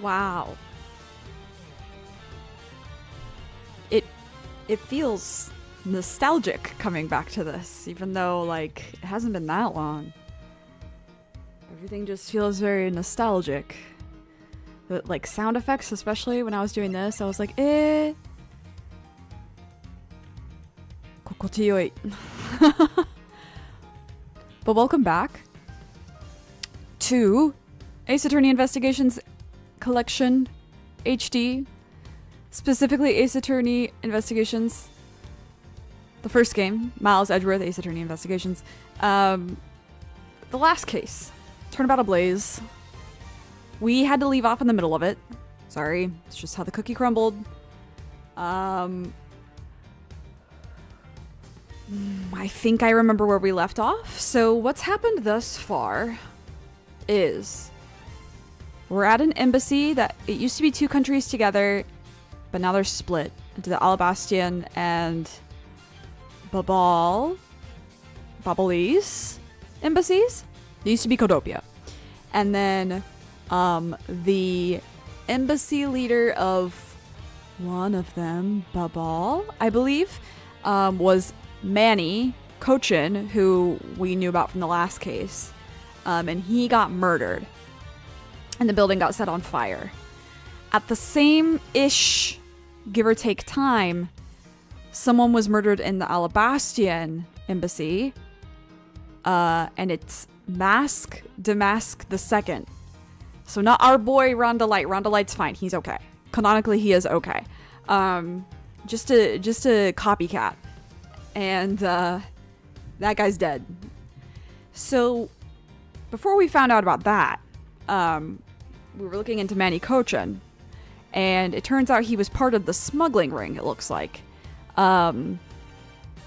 Wow. It feels nostalgic coming back to this, even though, like, it hasn't been that long. Everything just feels very nostalgic. The, like, sound effects, especially when I was doing this, I was like, Kokochiyoi. But welcome back to Ace Attorney Investigations Collection HD. Specifically, Ace Attorney Investigations. The first game, Miles Edgeworth, Ace Attorney Investigations. The last case, Turnabout Ablaze. We had to leave off in the middle of it. Sorry, it's just how the cookie crumbled. I think I remember where we left off. So what's happened thus far is we're at an embassy that it used to be two countries together, but now they're split into the Alabastian and Babalese embassies. They used to be Codopia. And then the embassy leader of one of them, Babal, I believe, was Manny Cochin, who we knew about from the last case. And he got murdered. And the building got set on fire. At the same-ish, give or take time, someone was murdered in the Alabastian embassy. And it's Damask the Second. So not our boy Rondalite. Rondalite's fine. He's okay. Canonically, he is okay. Just a copycat. And that guy's dead. So before we found out about that, we were looking into Manny Cochin. And it turns out he was part of the smuggling ring, it looks like. And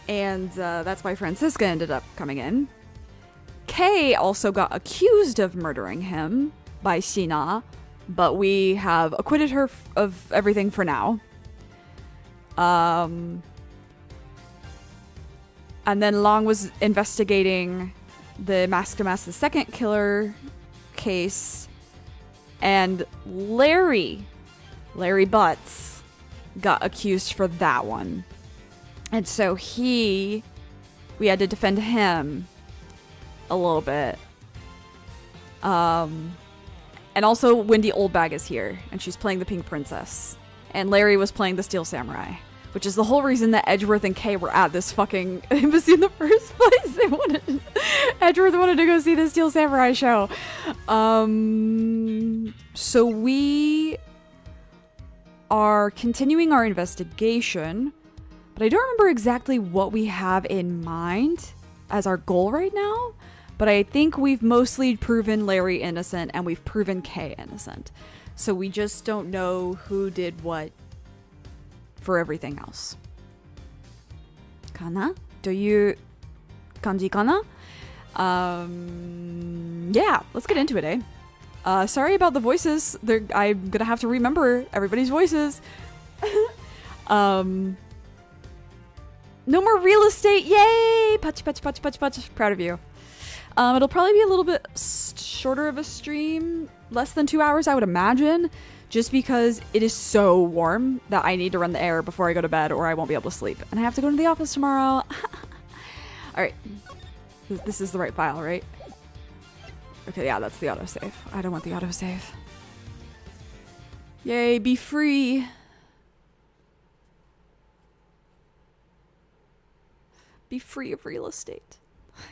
that's why Francisca ended up coming in. Kay also got accused of murdering him by Sina, but we have acquitted her of everything for now. And then Long was investigating the Maskamas the Second killer case, and Larry Butts got accused for that one. And so we had to defend him a little bit. And also Wendy Oldbag is here, and she's playing the Pink Princess. And Larry was playing the Steel Samurai, which is the whole reason that Edgeworth and Kay were at this fucking embassy in the first place. Edgeworth wanted to go see the Steel Samurai show. So we are continuing our investigation, but I don't remember exactly what we have in mind as our goal right now. But I think we've mostly proven Larry innocent, and we've proven Kay innocent. So we just don't know who did what for everything else. Kana? Do you kanji kana? Yeah, let's get into it, eh? Sorry about the voices. I'm gonna have to remember everybody's voices. No more real estate, yay! Patch, patch, patch, patch, patch. Proud of you. It'll probably be a little bit shorter of a stream, less than 2 hours, I would imagine, just because it is so warm that I need to run the air before I go to bed, or I won't be able to sleep. And I have to go to the office tomorrow. Alright. This is the right file, right? Okay, yeah, that's the autosave. I don't want the autosave. Yay, be free! Be free of real estate.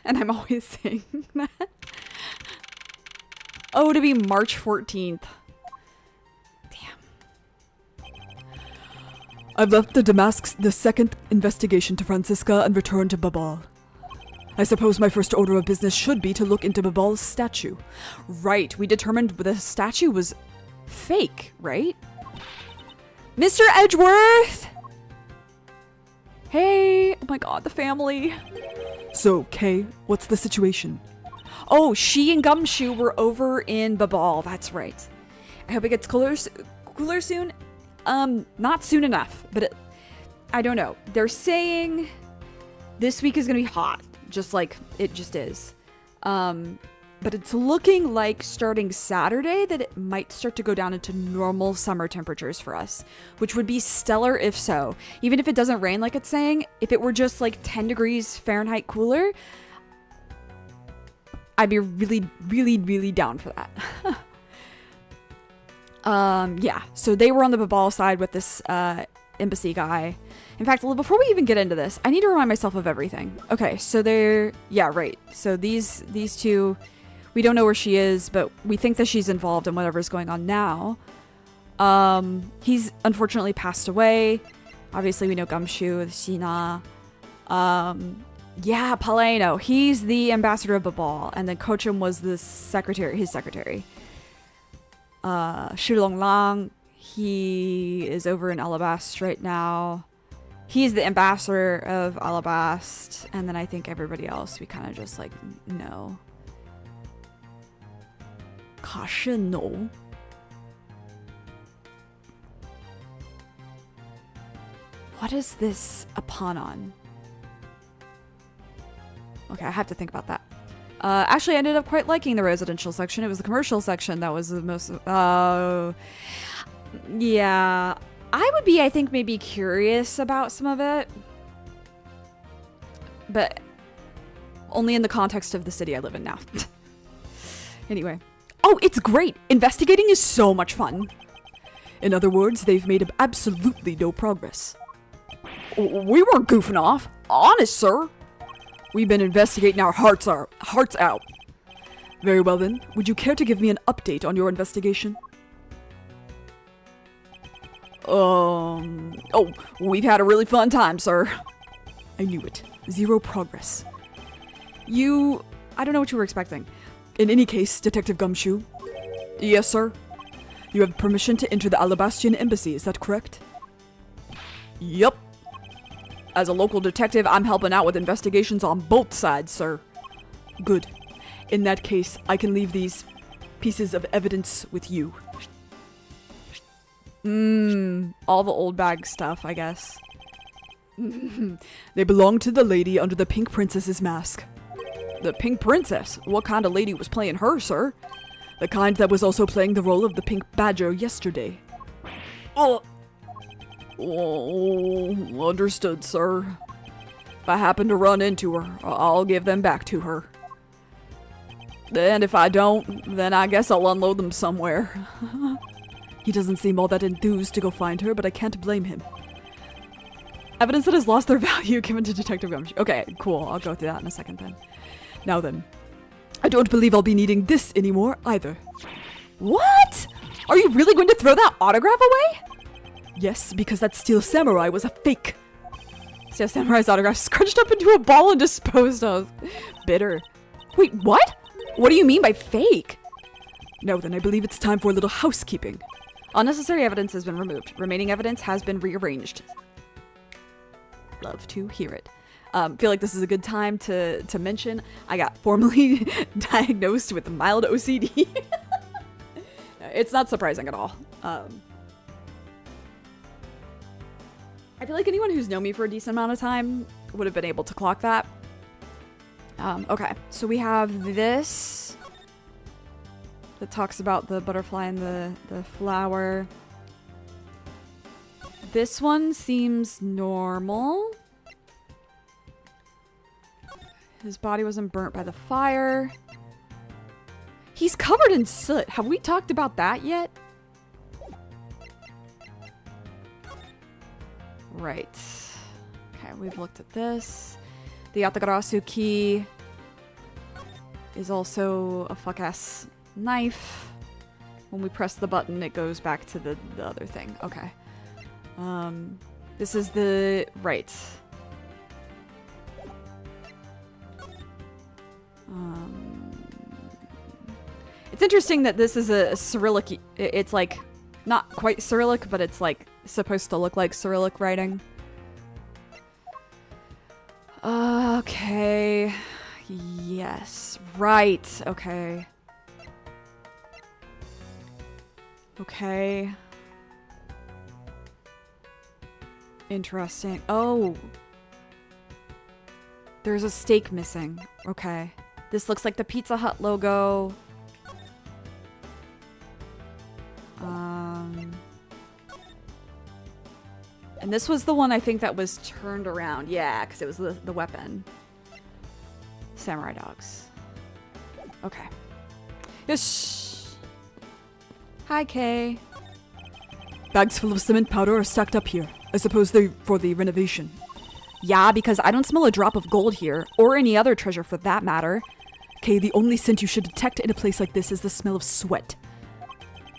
And I'm always saying that. Oh, to be March 14th. Damn. I've left the second investigation to Francisca and returned to Babal. I suppose my first order of business should be to look into Babal's statue. Right, we determined the statue was fake, right? Mr. Edgeworth! Hey! Oh my god, the family. So, Kay, what's the situation? Oh, she and Gumshoe were over in Babal, that's right. I hope it gets cooler soon. Not soon enough, but I don't know. They're saying this week is gonna be hot, just like it just is. but it's looking like starting Saturday that it might start to go down into normal summer temperatures for us, which would be stellar if so. Even if it doesn't rain like it's saying, if it were just like 10 degrees Fahrenheit cooler, I'd be really, really, really down for that. Yeah, so they were on the Babal side with this embassy guy. In fact, before we even get into this, I need to remind myself of everything. Okay, so they're, yeah, right. So these two, we don't know where she is, but we think that she's involved in whatever's going on now. He's unfortunately passed away. Obviously, we know Gumshoe, Sina. Yeah, Paleno. He's the ambassador of Babal, and then Kochum was the secretary, his secretary. Shilong Lang, he is over in Alabast right now. He's the ambassador of Alabast, and then I think everybody else we kind of just like know. Kashino. What is this Aponon? Okay, I have to think about that. Actually, I ended up quite liking the residential section. It was the commercial section that was the most... yeah. I would be, I think, maybe curious about some of it. But only in the context of the city I live in now. Anyway. Oh, it's great! Investigating is so much fun. In other words, they've made absolutely no progress. We weren't goofing off. Honest, sir. We've been investigating our hearts out. Very well then, would you care to give me an update on your investigation? Oh, we've had a really fun time, sir. I knew it. Zero progress. I don't know what you were expecting. In any case, Detective Gumshoe. Yes, sir. You have permission to enter the Alabastian embassy, is that correct? Yep. As a local detective, I'm helping out with investigations on both sides, sir. Good. In that case, I can leave these pieces of evidence with you. All the old bag stuff, I guess. They belong to the lady under the Pink Princess's mask. The Pink Princess? What kind of lady was playing her, sir? The kind that was also playing the role of the Pink Badger yesterday. Oh, understood, sir. If I happen to run into her, I'll give them back to her. And if I don't, then I guess I'll unload them somewhere. He doesn't seem all that enthused to go find her, but I can't blame him. Evidence that has lost their value given to Detective Gumshoe. Okay, cool. I'll go through that in a second then. Now then, I don't believe I'll be needing this anymore either. What? Are you really going to throw that autograph away? Yes, because that Steel Samurai was a fake. Steel Samurai's autograph scrunched up into a ball and disposed of. Bitter. Wait, what? What do you mean by fake? Now then, I believe it's time for a little housekeeping. Unnecessary evidence has been removed. Remaining evidence has been rearranged. Love to hear it. Feel like this is a good time to mention I got formally diagnosed with mild OCD. It's not surprising at all. I feel like anyone who's known me for a decent amount of time would have been able to clock that. Okay, so we have this that talks about the butterfly and the flower. This one seems normal. His body wasn't burnt by the fire. He's covered in soot. Have we talked about that yet? Right. Okay, we've looked at this. The Yatagarasu key is also a fuck-ass knife. When we press the button, it goes back to the other thing. Okay. This is the... right. It's interesting that this is a Cyrillic... It's like, not quite Cyrillic, but it's like supposed to look like Cyrillic writing. Okay. Yes. Right. Okay. Okay. Interesting. Oh. There's a stake missing. Okay. This looks like the Pizza Hut logo. And this was the one I think that was turned around. Yeah, because it was the weapon. Samurai dogs. Okay. Yes. Hi, Kay. Bags full of cement powder are stacked up here. I suppose they're for the renovation. Yeah, because I don't smell a drop of gold here, or any other treasure for that matter. Kay, the only scent you should detect in a place like this is the smell of sweat.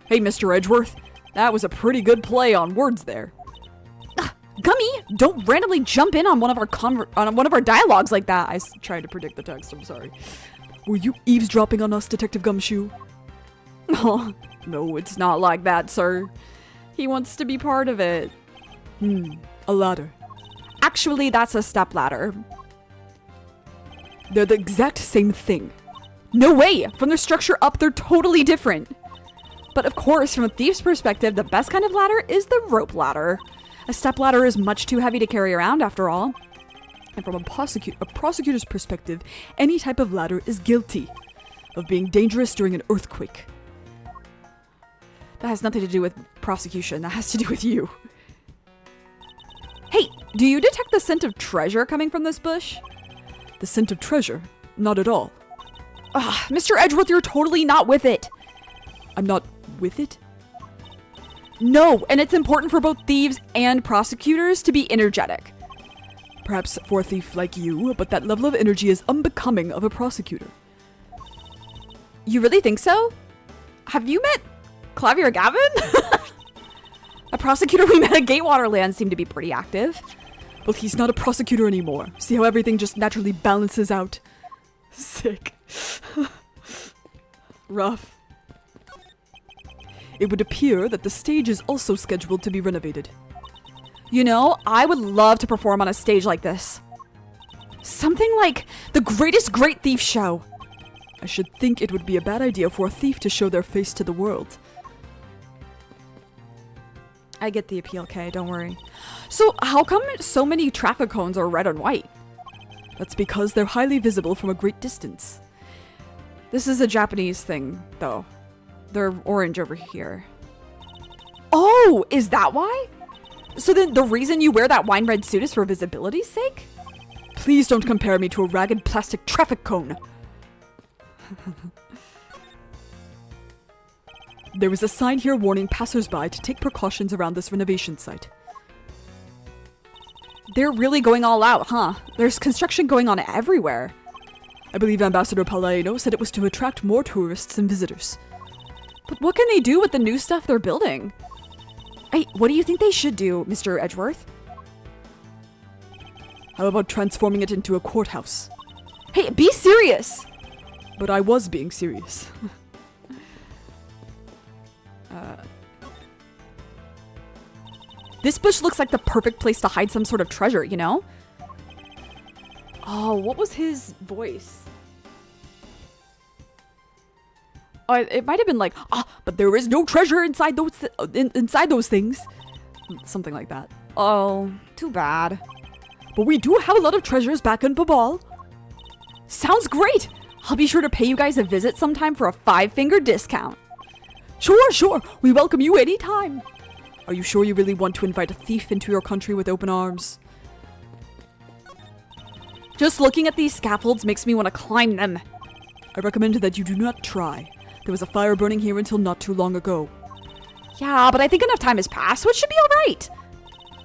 Hey, Mr. Edgeworth. That was a pretty good play on words there. Gummy, don't randomly jump in on one of our dialogues like that. I tried to predict the text. I'm sorry. Were you eavesdropping on us, Detective Gumshoe? Oh, no, it's not like that, sir. He wants to be part of it. A ladder. Actually, that's a stepladder. They're the exact same thing. No way! From their structure up, they're totally different. But of course, from a thief's perspective, the best kind of ladder is the rope ladder. A stepladder is much too heavy to carry around, after all. And from a prosecutor's perspective, any type of ladder is guilty of being dangerous during an earthquake. That has nothing to do with prosecution. That has to do with you. Hey, do you detect the scent of treasure coming from this bush? The scent of treasure? Not at all. Mr. Edgeworth, you're totally not with it. I'm not with it? No, and it's important for both thieves and prosecutors to be energetic. Perhaps for a thief like you, but that level of energy is unbecoming of a prosecutor. You really think so? Have you met Clavier Gavin? A prosecutor we met at Gatewaterland seemed to be pretty active. Well, he's not a prosecutor anymore. See how everything just naturally balances out? Sick. Rough. It would appear that the stage is also scheduled to be renovated. You know, I would love to perform on a stage like this. Something like the Greatest Great Thief Show. I should think it would be a bad idea for a thief to show their face to the world. I get the appeal, Kay, don't worry. So how come so many traffic cones are red and white? That's because they're highly visible from a great distance. This is a Japanese thing, though. They're orange over here. Oh, is that why? So then the reason you wear that wine red suit is for visibility's sake? Please don't compare me to a ragged plastic traffic cone. There is a sign here warning passersby to take precautions around this renovation site. They're really going all out, huh? There's construction going on everywhere. I believe Ambassador Palladino said it was to attract more tourists and visitors. But what can they do with the new stuff they're building? Hey, what do you think they should do, Mr. Edgeworth? How about transforming it into a courthouse? Hey, be serious! But I was being serious. This bush looks like the perfect place to hide some sort of treasure, you know? Oh, what was his voice? Oh, it might have been like, but there is no treasure inside those things. Something like that. Oh, too bad. But we do have a lot of treasures back in Babal. Sounds great! I'll be sure to pay you guys a visit sometime for a 5-finger discount. Sure. We welcome you anytime. Are you sure you really want to invite a thief into your country with open arms? Just looking at these scaffolds makes me want to climb them. I recommend that you do not try. There was a fire burning here until not too long ago. Yeah, but I think enough time has passed, so it should be alright.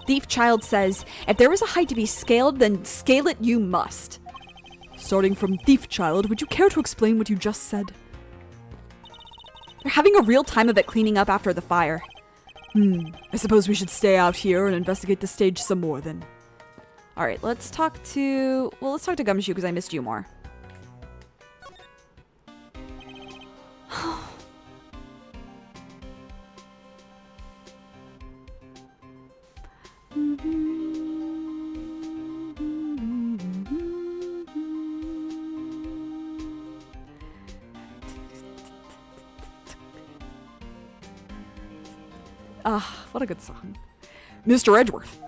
Thief Child says, if there is a height to be scaled, then scale it you must. Starting from Thief Child, would you care to explain what you just said? They're having a real time of it cleaning up after the fire. I suppose we should stay out here and investigate the stage some more then. Alright, let's talk to Gumshoe because I missed you more. What a good song. Mr. Edgeworth,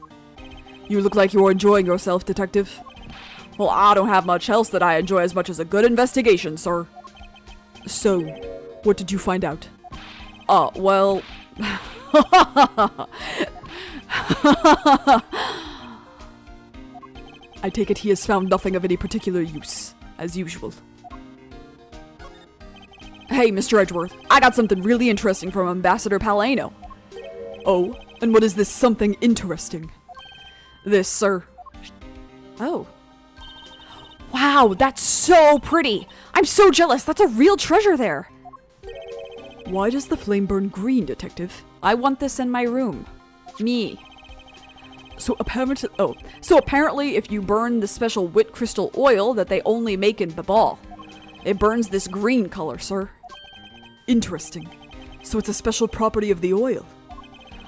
you look like you're enjoying yourself, Detective. Well, I don't have much else that I enjoy as much as a good investigation, sir. So, what did you find out? Well... I take it he has found nothing of any particular use, as usual. Hey, Mr. Edgeworth, I got something really interesting from Ambassador Palano. Oh, and what is this something interesting? This, sir. Oh. Wow, that's so pretty. I'm so jealous. That's a real treasure there. Why does the flame burn green, Detective? I want this in my room. Me. So apparently, So apparently if you burn the special wit crystal oil that they only make in Babal, it burns this green color, sir. interesting. So it's a special property of the oil.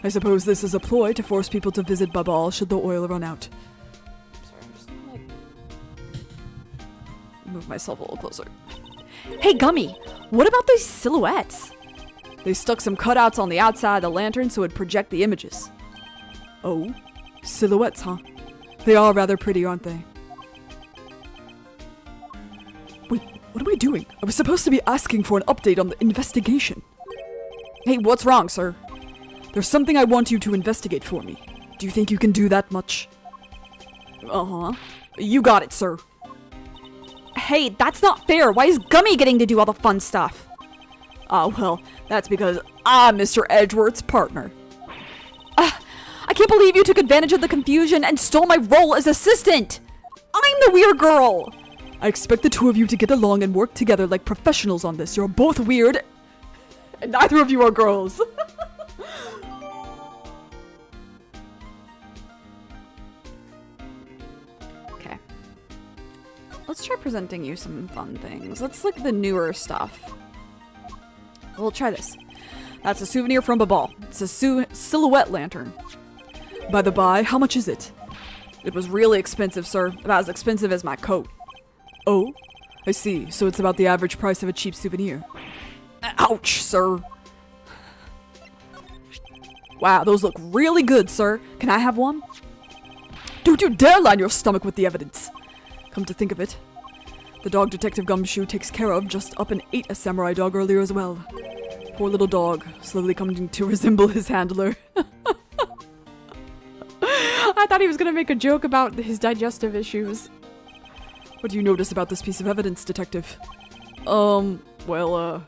I suppose this is a ploy to force people to visit Babal should the oil run out. Sorry, I'm just gonna move myself a little closer. Hey, Gummy, what about those silhouettes? They stuck some cutouts on the outside of the lantern so it'd project the images. Oh, silhouettes, huh? They are rather pretty, aren't they? Wait, what am I doing? I was supposed to be asking for an update on the investigation. Hey, what's wrong, sir? There's something I want you to investigate for me. Do you think you can do that much? Uh-huh. You got it, sir. Hey, that's not fair. Why is Gummy getting to do all the fun stuff? Well, that's because I'm Mr. Edgeworth's partner. I can't believe you took advantage of the confusion and stole my role as assistant. I'm the weird girl. I expect the two of you to get along and work together like professionals on this. You're both weird, And neither of you are girls. Okay. Let's try presenting you some fun things. Let's look at the newer stuff. We'll try this. That's a souvenir from Babal. It's a silhouette lantern. By the by, how much is it? It was really expensive, sir. About as expensive as my coat. Oh, I see. So it's about the average price of a cheap souvenir. Ouch, sir. Wow, those look really good, sir. Can I have one? Don't you dare line your stomach with the evidence. Come to think of it, the dog Detective Gumshoe takes care of just up and ate a samurai dog earlier as well. Poor little dog, slowly coming to resemble his handler. I thought he was gonna make a joke about his digestive issues. What do you notice about this piece of evidence, Detective? Well,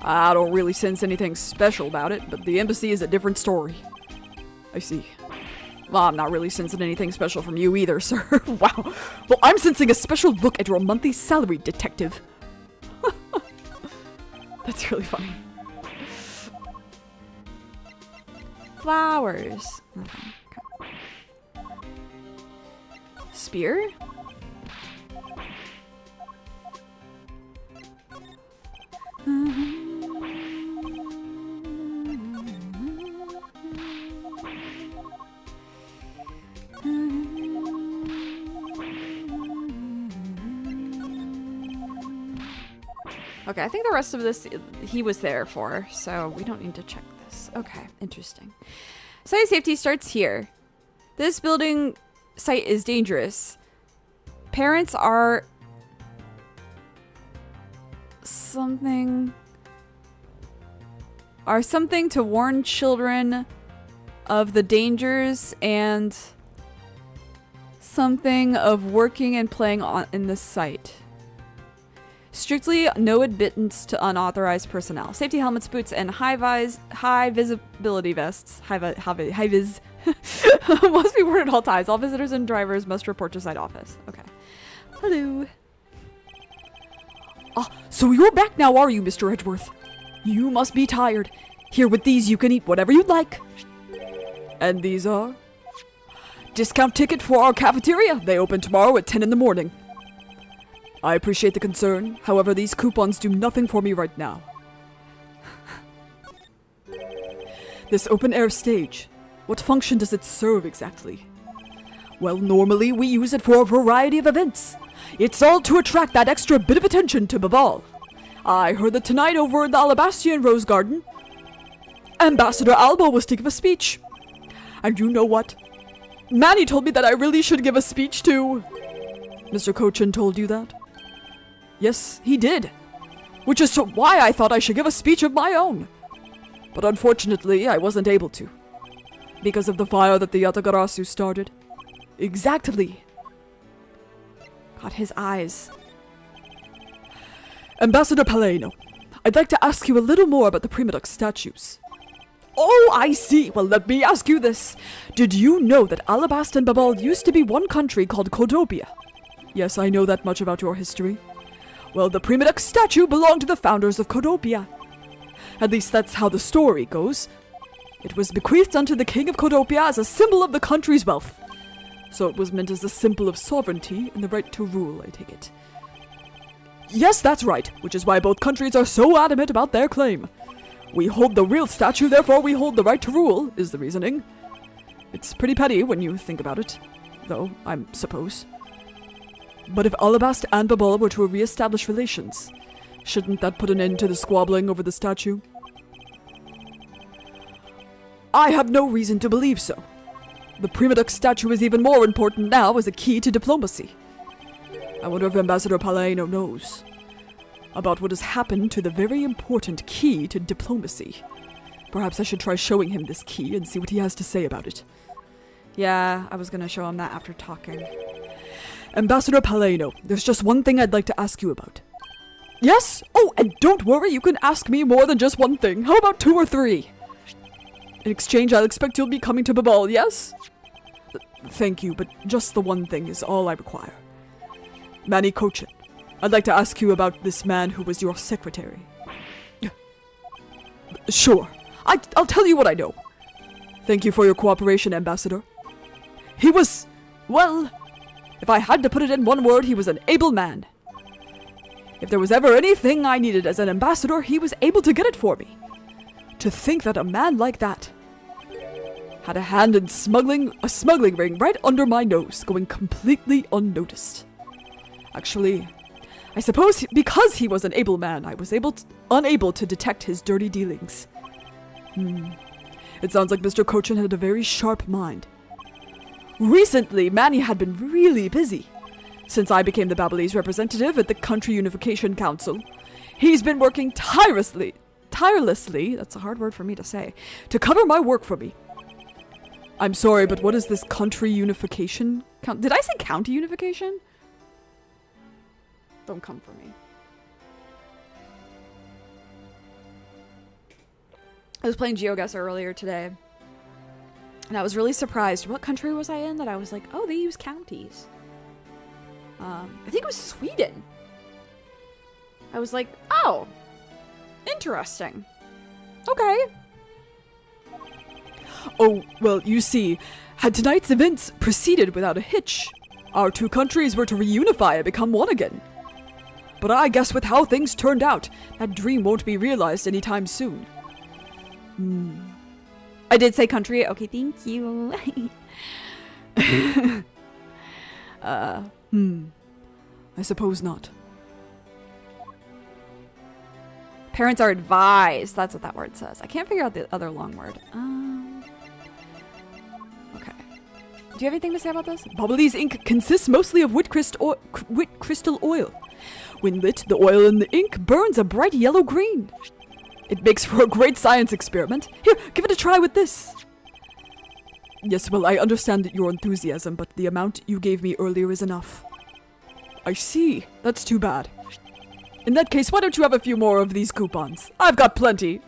I don't really sense anything special about it, but the embassy is a different story. I see. Well, I'm not really sensing anything special from you either, sir. Wow. Well, I'm sensing a special look at your monthly salary, Detective. That's really funny. Flowers. Okay. Spear? Okay, I think the rest of this he was there for, so we don't need to check this. Okay, interesting. Site safety starts here. This building site is dangerous. Parents are something to warn children of the dangers and something of working and playing in this site. Strictly no admittance to unauthorized personnel. Safety helmets, boots, and high visibility vests. High vis. Must be worn at all times. All visitors and drivers must report to site office. Okay. Hello. Ah, so you're back now, are you, Mr. Edgeworth? You must be tired. Here, with these, you can eat whatever you'd like. And these are? Discount ticket for our cafeteria. They open tomorrow at 10 in the morning. I appreciate the concern. However, these coupons do nothing for me right now. This open-air stage, what function does it serve exactly? Well, normally we use it for a variety of events. It's all to attract that extra bit of attention to Babal. I heard that tonight over in the Alabastian Rose Garden, Ambassador Alba was to give a speech. And you know what? Manny told me that I really should give a speech to Mr. Cochin told you that? Yes, he did. Which is why I thought I should give a speech of my own. But unfortunately, I wasn't able to. Because of the fire that the Yatagarasu started. Exactly. God, his eyes. Ambassador Paleno, I'd like to ask you a little more about the Primadux statues. Oh, I see. Well, let me ask you this. Did you know that Alabasta and Babal used to be one country called Codopia? Yes, I know that much about your history. Well, the Primadux statue belonged to the founders of Codopia. At least that's how the story goes. It was bequeathed unto the king of Codopia as a symbol of the country's wealth. So it was meant as a symbol of sovereignty and the right to rule, I take it. Yes, that's right, which is why both countries are so adamant about their claim. We hold the real statue, therefore we hold the right to rule, is the reasoning. It's pretty petty when you think about it, though, I suppose. But if Alabasta and Babal were to re-establish relations, shouldn't that put an end to the squabbling over the statue? I have no reason to believe so. The Primadux statue is even more important now as a key to diplomacy. I wonder if Ambassador Paleno knows about what has happened to the very important key to diplomacy. Perhaps I should try showing him this key and see what he has to say about it. Yeah, I was gonna show him that after talking. Ambassador Paleno, there's just one thing I'd like to ask you about. Yes? Oh, and don't worry, you can ask me more than just one thing. How about 2 or 3? In exchange, I'll expect you'll be coming to Babal, yes? Thank you, but just the one thing is all I require. Manny Cochin, I'd like to ask you about this man who was your secretary. Sure, I'll tell you what I know. Thank you for your cooperation, Ambassador. He was, well, if I had to put it in one word, he was an able man. If there was ever anything I needed as an ambassador, he was able to get it for me. To think that a man like that had a hand in smuggling a smuggling ring right under my nose, going completely unnoticed. Actually, I suppose because he was an able man, I was unable to detect his dirty dealings. It sounds like Mr. Cochin had a very sharp mind. Recently, Manny had been really busy. Since I became the Babalese representative at the Country Unification Council, he's been working tirelessly, that's a hard word for me to say, to cover my work for me. I'm sorry, but what is this Country Unification? Did I say County Unification? Don't come for me. I was playing GeoGuessr earlier today, and I was really surprised. What country was I in that I was like, oh, they use counties? I think it was Sweden. I was like, oh, interesting. Okay. Oh, well, you see, had tonight's events proceeded without a hitch, our two countries were to reunify and become one again. But I guess with how things turned out, that dream won't be realized anytime soon. I did say country. Okay, thank you. I suppose not. Parents are advised. That's what that word says. I can't figure out the other long word. Okay. Do you have anything to say about this? Babalese ink consists mostly of wit crystal oil. When lit, the oil in the ink burns a bright yellow green. It makes for a great science experiment. Here, give it a try with this. Yes, well, I understand your enthusiasm, but the amount you gave me earlier is enough. I see. That's too bad. In that case, why don't you have a few more of these coupons? I've got plenty.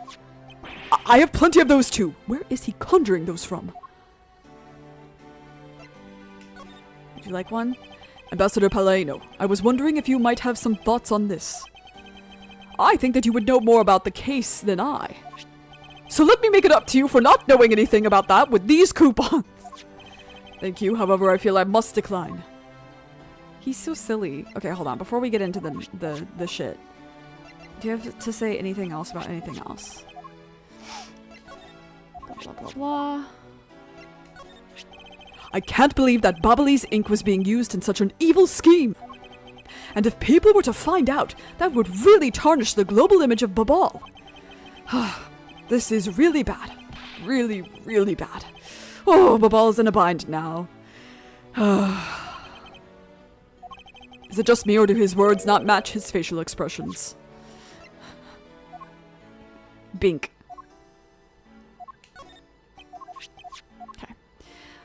I have plenty of those too. Where is he conjuring those from? Would you like one? Ambassador Paleno, I was wondering if you might have some thoughts on this. I think that you would know more about the case than I. So let me make it up to you for not knowing anything about that with these coupons. Thank you, however, I feel I must decline. He's so silly. Okay, hold on. Before we get into the shit, do you have to say anything else about anything else? Blah, blah, blah, blah. I can't believe that Babalese ink was being used in such an evil scheme. And if people were to find out, that would really tarnish the global image of Babal. This is really bad. Really, really bad. Oh, Babal's in a bind now. Is it just me, or do his words not match his facial expressions? Bink. Okay.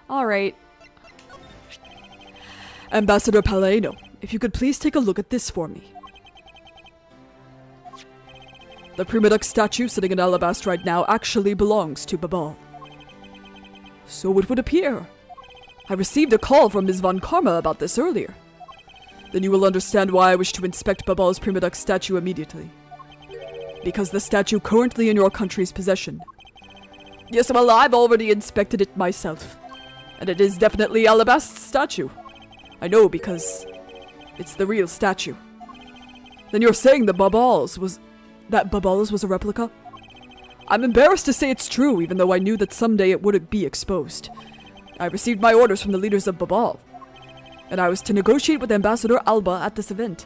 Alright. Ambassador Paleno, if you could please take a look at this for me. The Primadux statue sitting in Alabast right now actually belongs to Babal. So it would appear. I received a call from Ms. Von Karma about this earlier. Then you will understand why I wish to inspect Babal's Primadux statue immediately. Because the statue currently in your country's possession. Yes, well, I've already inspected it myself. And it is definitely Alabast's statue. I know because it's the real statue. Then you're saying that Babal's was a replica? I'm embarrassed to say it's true, even though I knew that someday it would be exposed. I received my orders from the leaders of Babal, and I was to negotiate with Ambassador Alba at this event.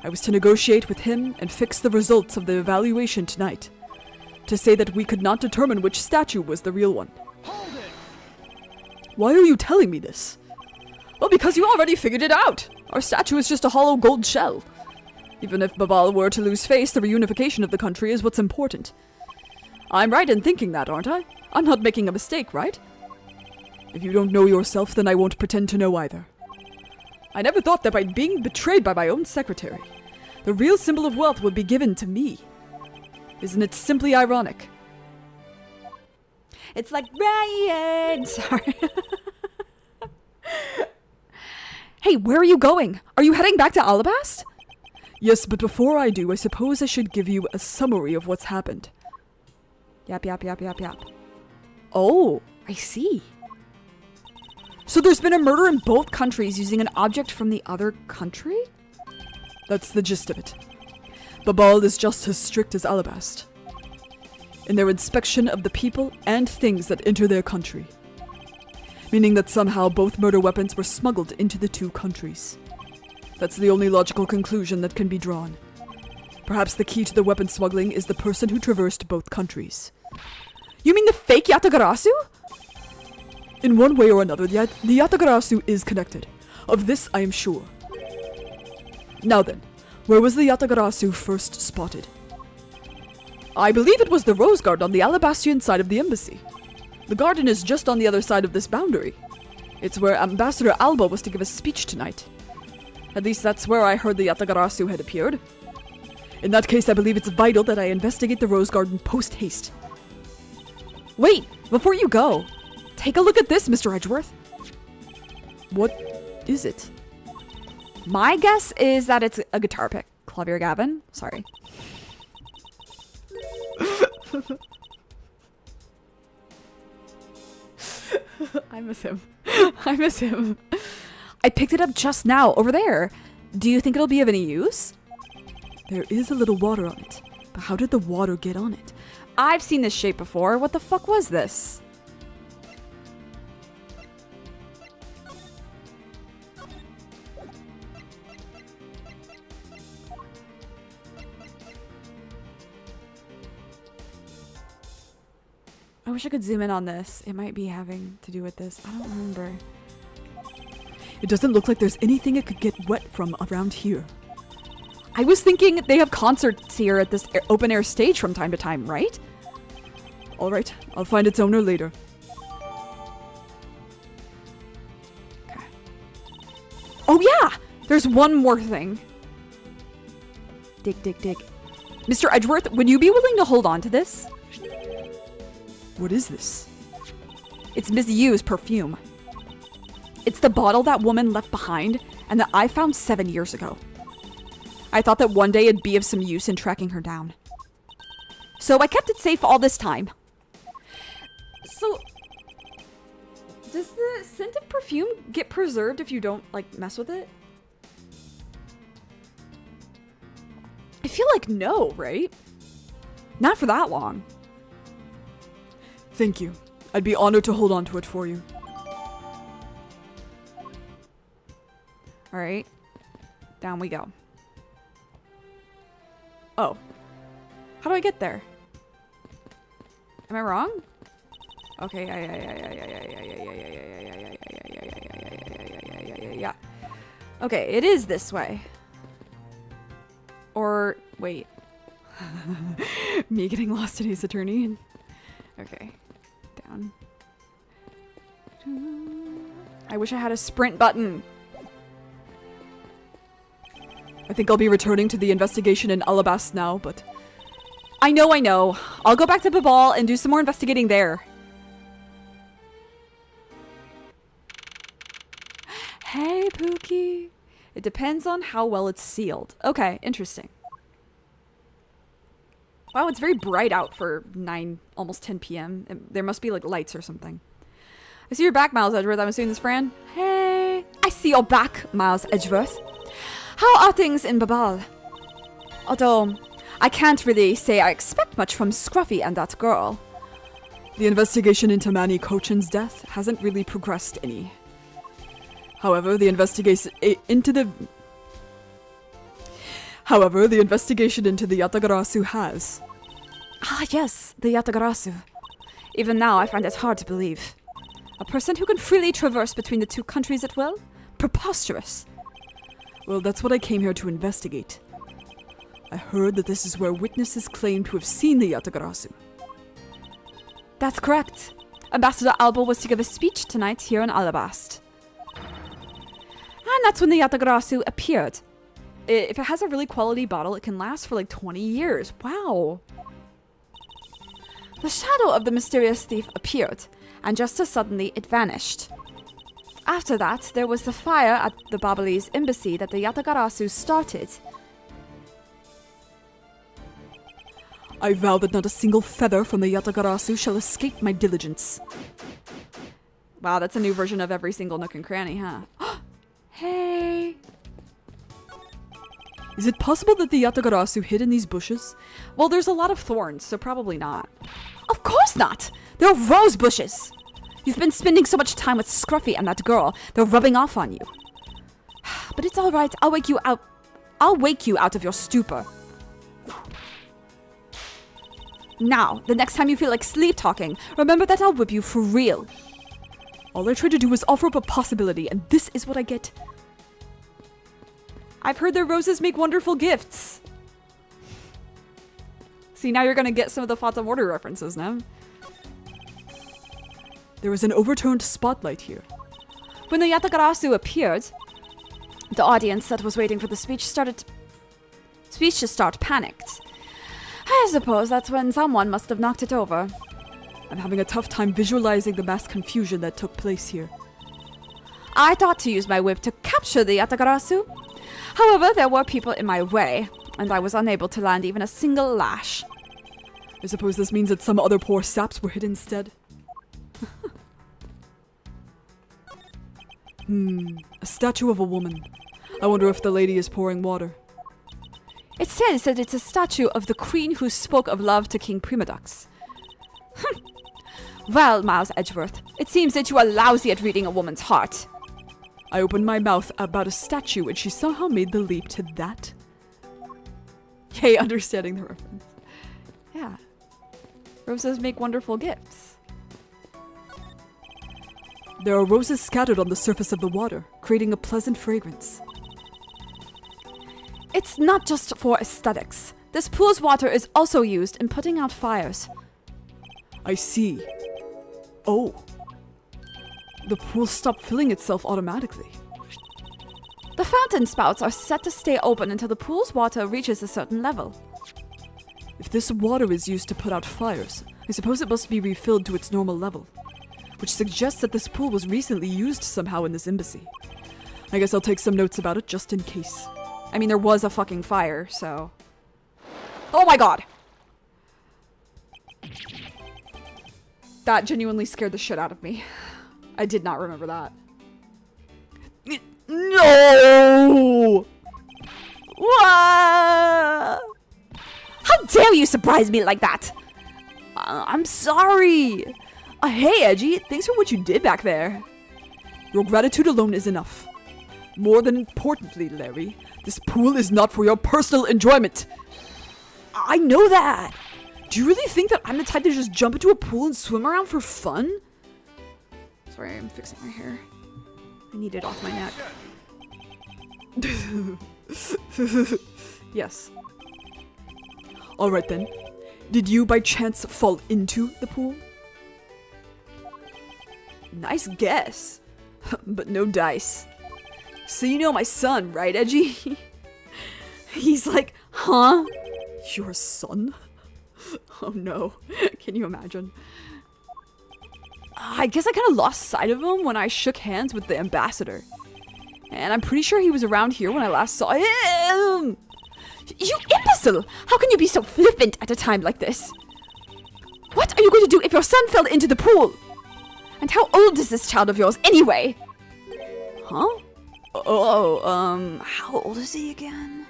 I was to negotiate with him and fix the results of the evaluation tonight, to say that we could not determine which statue was the real one. Hold it! Why are you telling me this? Well, because you already figured it out! Our statue is just a hollow gold shell. Even if Babal were to lose face, the reunification of the country is what's important. I'm right in thinking that, aren't I? I'm not making a mistake, right? If you don't know yourself, then I won't pretend to know either. I never thought that by being betrayed by my own secretary, the real symbol of wealth would be given to me. Isn't it simply ironic? It's like Ryan! Sorry. Hey, where are you going? Are you heading back to Alabast? Yes, but before I do, I suppose I should give you a summary of what's happened. Yap. Oh, I see. So there's been a murder in both countries using an object from the other country? That's the gist of it. Babal is just as strict as Alabast in their inspection of the people and things that enter their country. Meaning that somehow both murder weapons were smuggled into the two countries. That's the only logical conclusion that can be drawn. Perhaps the key to the weapon smuggling is the person who traversed both countries. You mean the fake Yatagarasu? In one way or another, the Yatagarasu is connected. Of this I am sure. Now then, where was the Yatagarasu first spotted? I believe it was the Rose Garden on the Alabastian side of the embassy. The garden is just on the other side of this boundary. It's where Ambassador Alba was to give a speech tonight. At least that's where I heard the Yatagarasu had appeared. In that case, I believe it's vital that I investigate the Rose Garden post-haste. Wait, before you go, take a look at this, Mr. Edgeworth. What is it? My guess is that it's a guitar pick. Clavier Gavin? Sorry. I miss him. I picked it up just now, over there. Do you think it'll be of any use? There is a little water on it, but how did the water get on it? I've seen this shape before. What the fuck was this? I wish I could zoom in on this. It might be having to do with this. I don't remember. It doesn't look like there's anything it could get wet from around here. I was thinking they have concerts here at this open air stage from time to time, right? Alright, I'll find its owner later. Okay. Oh yeah! There's one more thing. Dig. Mr. Edgeworth, would you be willing to hold on to this? What is this? It's Miss Yu's perfume. It's the bottle that woman left behind and that I found 7 years ago. I thought that one day it'd be of some use in tracking her down. So I kept it safe all this time. So, does the scent of perfume get preserved if you don't, like, mess with it? I feel like no, right? Not for that long. Thank you. I'd be honored to hold on to it for you. Alright. Down we go. Oh. How do I get there? Am I wrong? Okay, yeah. Okay, it is this way. Or, wait. Me getting lost in Ace Attorney. Okay, down. I wish I had a sprint button. I think I'll be returning to the investigation in Alabast now, but... I know. I'll go back to Babal and do some more investigating there. Hey, Pookie. It depends on how well it's sealed. Okay, interesting. Wow, it's very bright out for 9, almost 10 p.m. There must be, like, lights or something. I see you're back, Miles Edgeworth. I'm assuming this Fran. Hey. I see you're back, Miles Edgeworth. How are things in Babal? Although, I can't really say I expect much from Scruffy and that girl. The investigation into Manny Cochin's death hasn't really progressed any. However, the investigation into the Yatagarasu has. Ah, yes, the Yatagarasu. Even now, I find it hard to believe. A person who can freely traverse between the two countries at will? Preposterous. Well, that's what I came here to investigate. I heard that this is where witnesses claim to have seen the Yatagarasu. That's correct. Ambassador Alba was to give a speech tonight here in Alabast. And that's when the Yatagarasu appeared. If it has a really quality bottle, it can last for like 20 years. Wow. The shadow of the mysterious thief appeared, and just as suddenly it vanished. After that, there was the fire at the Babalese embassy that the Yatagarasu started. I vow that not a single feather from the Yatagarasu shall escape my diligence. Wow, that's a new version of every single nook and cranny, huh? Hey! Is it possible that the Yatagarasu hid in these bushes? Well, there's a lot of thorns, so probably not. Of course not! They're rose bushes! You've been spending so much time with Scruffy and that girl, they're rubbing off on you. But it's alright, I'll wake you out of your stupor. Now, the next time you feel like sleep talking, remember that I'll whip you for real. All I tried to do was offer up a possibility, and this is what I get. I've heard their roses make wonderful gifts. See, now you're gonna get some of the Fata Mortar references now. There was an overturned spotlight here. When the Yatagarasu appeared, the audience that was waiting for the speech to start panicked. I suppose that's when someone must have knocked it over. I'm having a tough time visualizing the mass confusion that took place here. I thought to use my whip to capture the Yatagarasu. However, there were people in my way, and I was unable to land even a single lash. I suppose this means that some other poor saps were hit instead. A statue of a woman. I wonder if the lady is pouring water. It says that it's a statue of the queen who spoke of love to King Primadux. Well, Miles Edgeworth, it seems that you are lousy at reading a woman's heart. I opened my mouth about a statue and she somehow made the leap to that. Yay, understanding the reference. Yeah. Roses make wonderful gifts. There are roses scattered on the surface of the water, creating a pleasant fragrance. It's not just for aesthetics. This pool's water is also used in putting out fires. I see. Oh. The pool stopped filling itself automatically. The fountain spouts are set to stay open until the pool's water reaches a certain level. If this water is used to put out fires, I suppose it must be refilled to its normal level, which suggests that this pool was recently used somehow in this embassy. I guess I'll take some notes about it just in case. I mean, there was a fucking fire, so... Oh my god! That genuinely scared the shit out of me. I did not remember that. No! What? How dare you surprise me like that? I'm sorry. Hey, Edgy, thanks for what you did back there. Your gratitude alone is enough. More than importantly, Larry, this pool is not for your personal enjoyment. I know that. Do you really think that I'm the type to just jump into a pool and swim around for fun? Sorry, I'm fixing my hair. I need it off my neck. Yes. Alright then. Did you by chance fall into the pool? Nice guess. But no dice. So you know my son, right, Edgy? He's like, huh? Your son? Oh no. Can you imagine? I guess I kind of lost sight of him when I shook hands with the ambassador. And I'm pretty sure he was around here when I last saw him. You imbecile! How can you be so flippant at a time like this? What are you going to do if your son fell into the pool? And how old is this child of yours anyway? Huh? How old is he again?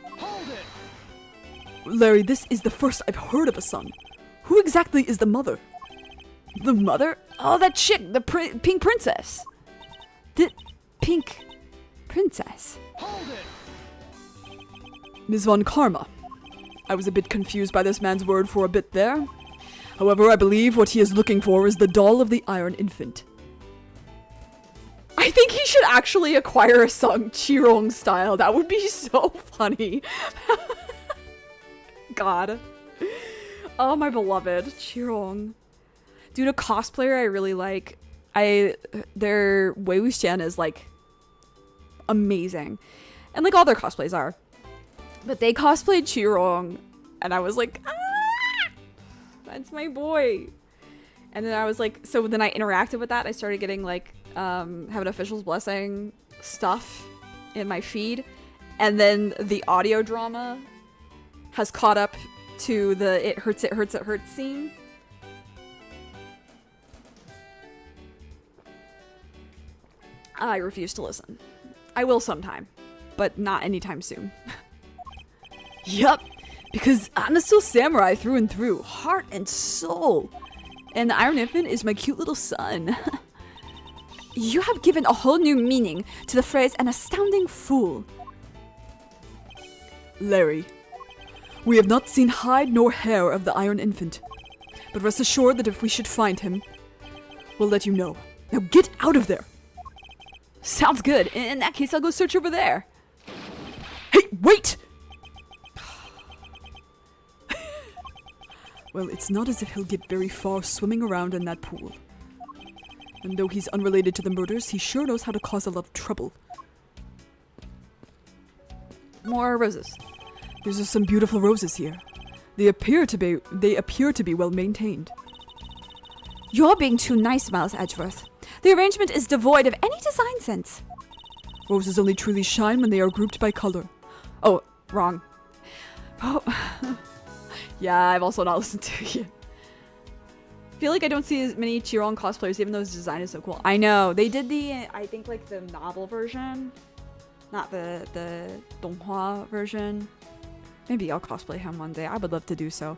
Larry, this is the first I've heard of a son. Who exactly is the mother? The mother? Oh, that chick, the pink princess. The pink princess. Ms. Von Karma. I was a bit confused by this man's word for a bit there. However, I believe what he is looking for is the doll of the Iron Infant. I think he should actually acquire a son Chirong style. That would be so funny. God. Oh, my beloved. Chirong. Dude, a cosplayer I really like. Their Wei Wuxian is like amazing. And like all their cosplays are. But they cosplayed Chirong. And I was like, ah! That's my boy. And then I was like, so then I interacted with that. I started getting like, having official's blessing stuff in my feed. And then the audio drama has caught up to the it hurts scene. I refuse to listen. I will sometime, but not anytime soon. Yup, because I'm still samurai through and through, heart and soul. And the Iron Infant is my cute little son. You have given a whole new meaning to the phrase an astounding fool. Larry, we have not seen hide nor hair of the Iron Infant, but rest assured that if we should find him, we'll let you know. Now get out of there! Sounds good. In that case, I'll go search over there. Hey, wait! Well, it's not as if he'll get very far swimming around in that pool. And though he's unrelated to the murders, he sure knows how to cause a lot of trouble. More roses. There's just some beautiful roses here. They appear to be well maintained. You're being too nice, Miles Edgeworth. The arrangement is devoid of any design sense. Roses only truly shine when they are grouped by color. Oh, wrong. Oh. Yeah, I've also not listened to you. I feel like I don't see as many Chirong cosplayers, even though his design is so cool. I know. They did I think, like, the novel version. Not the Donghua version. Maybe I'll cosplay him one day. I would love to do so.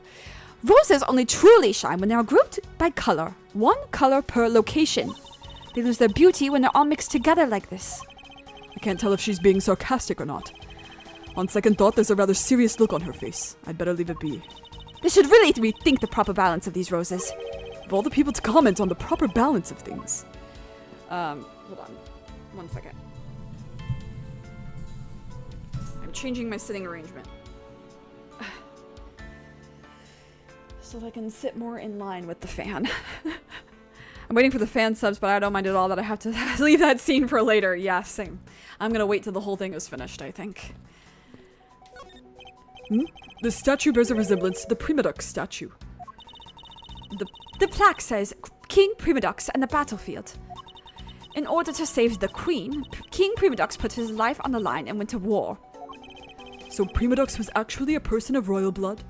Roses only truly shine when they are grouped by color. One color per location. They lose their beauty when they're all mixed together like this. I can't tell if she's being sarcastic or not. On second thought, there's a rather serious look on her face. I'd better leave it be. They should really rethink the proper balance of these roses. Of all the people to comment on the proper balance of things. Hold on. 1 second. I'm changing my sitting arrangement. So that I can sit more in line with the fan. I'm waiting for the fan subs, but I don't mind at all that I have to leave that scene for later. Yeah, same. I'm gonna wait till the whole thing is finished, I think. The statue bears a resemblance to the Primadux statue. The plaque says, King Primadux and the battlefield. In order to save the queen, King Primadux put his life on the line and went to war. So Primadux was actually a person of royal blood?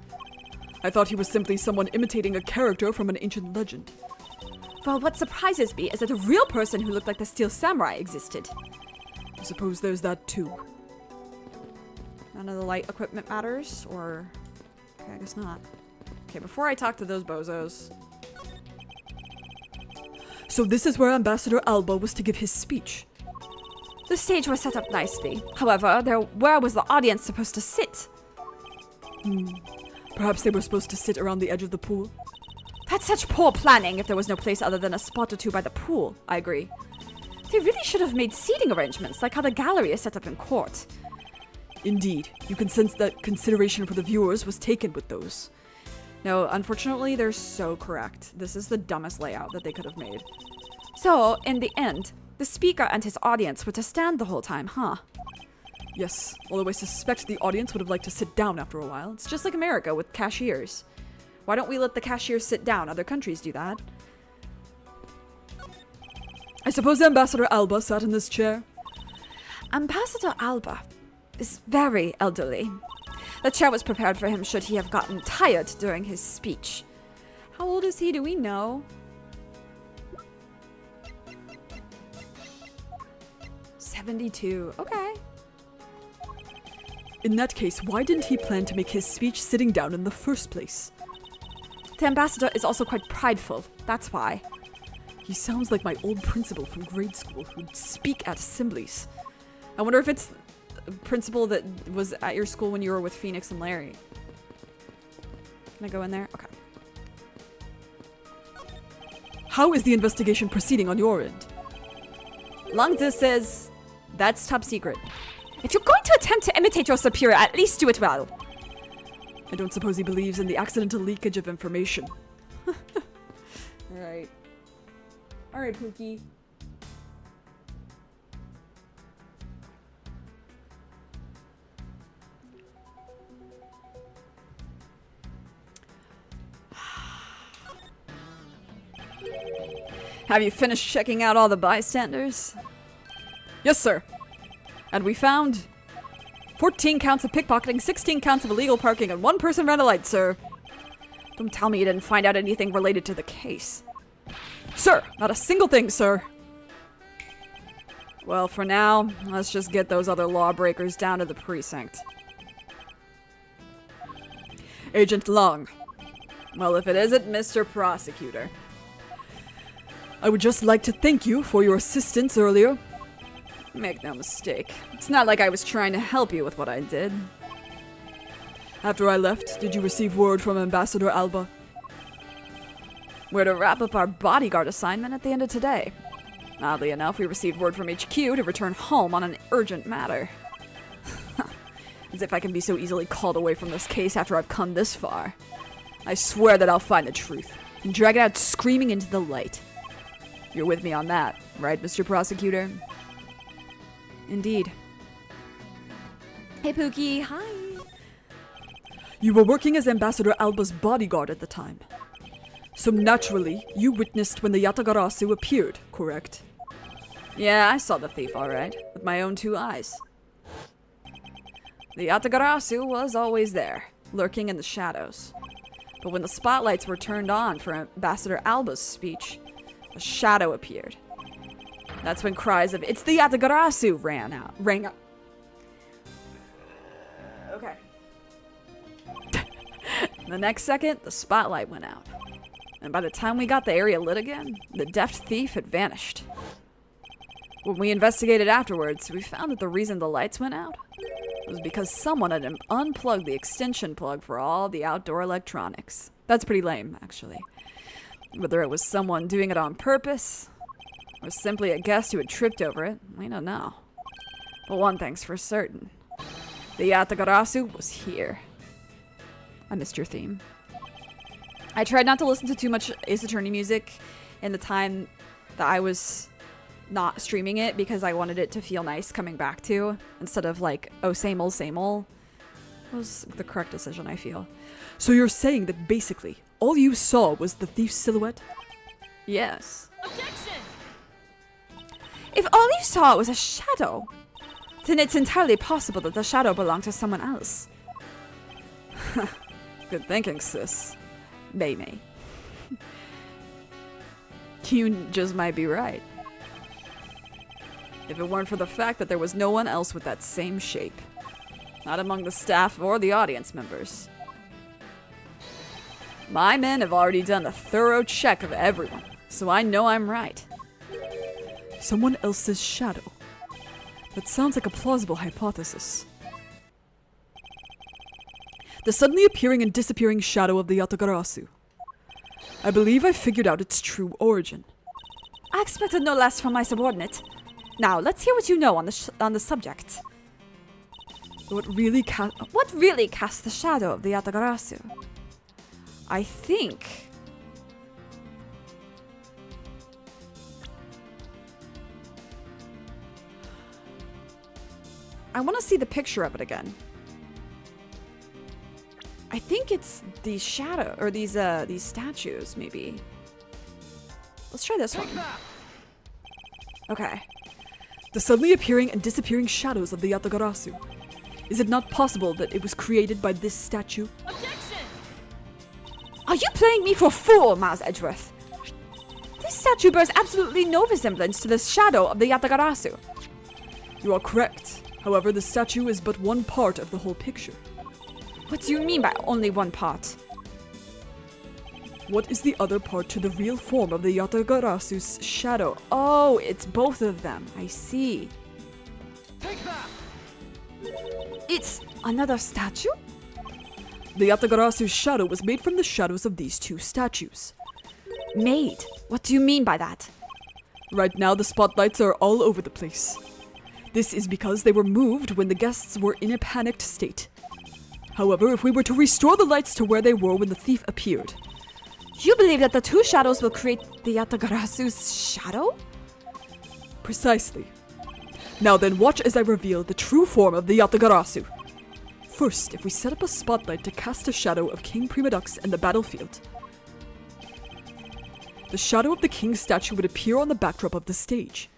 I thought he was simply someone imitating a character from an ancient legend. Well, what surprises me is that a real person who looked like the Steel Samurai existed. I suppose there's that too. None of the light equipment matters, or... Okay, I guess not. Okay, before I talk to those bozos... So this is where Ambassador Alba was to give his speech. The stage was set up nicely. However, where was the audience supposed to sit? Perhaps they were supposed to sit around the edge of the pool? That's such poor planning if there was no place other than a spot or two by the pool, I agree. They really should have made seating arrangements, like how the gallery is set up in court. Indeed, you can sense that consideration for the viewers was taken with those. No, unfortunately, they're so correct. This is the dumbest layout that they could have made. So, in the end, the speaker and his audience were to stand the whole time, huh? Yes, although I suspect the audience would have liked to sit down after a while. It's just like America with cashiers. Why don't we let the cashiers sit down? Other countries do that. I suppose Ambassador Alba sat in this chair? Ambassador Alba is very elderly. The chair was prepared for him should he have gotten tired during his speech. How old is he? Do we know? 72. Okay. In that case, why didn't he plan to make his speech sitting down in the first place? The ambassador is also quite prideful. That's why. He sounds like my old principal from grade school who'd speak at assemblies. I wonder if it's a principal that was at your school when you were with Phoenix and Larry. Can I go in there? Okay. How is the investigation proceeding on your end? Langzi says that's top secret. If you're going to attempt to imitate your superior, at least do it well. I don't suppose he believes in the accidental leakage of information. Right. Alright, Pookie. Have you finished checking out all the bystanders? Yes, sir. And we found 14 counts of pickpocketing, 16 counts of illegal parking, and 1 person ran a light, sir. Don't tell me you didn't find out anything related to the case. Sir, not a single thing, sir. Well, for now, let's just get those other lawbreakers down to the precinct. Agent Long. Well, if it isn't Mr. Prosecutor. I would just like to thank you for your assistance earlier. Make no mistake. It's not like I was trying to help you with what I did. After I left, did you receive word from Ambassador Alba? We're to wrap up our bodyguard assignment at the end of today. Oddly enough, we received word from HQ to return home on an urgent matter. As if I can be so easily called away from this case after I've come this far. I swear that I'll find the truth and drag it out screaming into the light. You're with me on that, right, Mr. Prosecutor? Indeed. Hey, Pookie. Hi. You were working as Ambassador Alba's bodyguard at the time. So naturally, you witnessed when the Yatagarasu appeared, correct? Yeah, I saw the thief all right, with my own 2 eyes. The Yatagarasu was always there, lurking in the shadows. But when the spotlights were turned on for Ambassador Alba's speech, a shadow appeared. That's when cries of "It's the Yatagarasu" rang out. Okay. The next second, the spotlight went out. And by the time we got the area lit again, the deft thief had vanished. When we investigated afterwards, we found that the reason the lights went out was because someone had unplugged the extension plug for all the outdoor electronics. That's pretty lame, actually. Whether it was someone doing it on purpose, or simply a guest who had tripped over it, we don't know. But one thing's for certain. The Yatagarasu was here. I missed your theme. I tried not to listen to too much Ace Attorney music in the time that I was not streaming it because I wanted it to feel nice coming back to, instead of like, oh, same old, same old. It was the correct decision, I feel. So you're saying that basically, all you saw was the thief's silhouette? Yes. Objection! If all you saw was a shadow, then it's entirely possible that the shadow belonged to someone else. Good thinking, sis. May. You just might be right. If it weren't for the fact that there was no one else with that same shape. Not among the staff or the audience members. My men have already done a thorough check of everyone, so I know I'm right. Someone else's shadow. That sounds like a plausible hypothesis. The suddenly appearing and disappearing shadow of the Yatagarasu. I believe I figured out its true origin. I expected no less from my subordinate. Now, let's hear what you know on the subject. What really casts the shadow of the Yatagarasu? I think... I want to see the picture of it again. I think it's these shadow or these statues, maybe. Let's try this one. Okay. The suddenly appearing and disappearing shadows of the Yatagarasu. Is it not possible that it was created by this statue? Are you playing me for a fool, Miles Edgeworth? This statue bears absolutely no resemblance to the shadow of the Yatagarasu. You are correct. However, the statue is but one part of the whole picture. What do you mean by only one part? What is the other part to the real form of the Yatagarasu's shadow? Oh, it's both of them. I see. Take that! It's another statue? The Yatagarasu's shadow was made from the shadows of these two statues. Made? What do you mean by that? Right now, the spotlights are all over the place. This is because they were moved when the guests were in a panicked state. However, if we were to restore the lights to where they were when the thief appeared... You believe that the two shadows will create the Yatagarasu's shadow? Precisely. Now then, watch as I reveal the true form of the Yatagarasu. First, if we set up a spotlight to cast a shadow of King Primadux in the battlefield, the shadow of the king's statue would appear on the backdrop of the stage.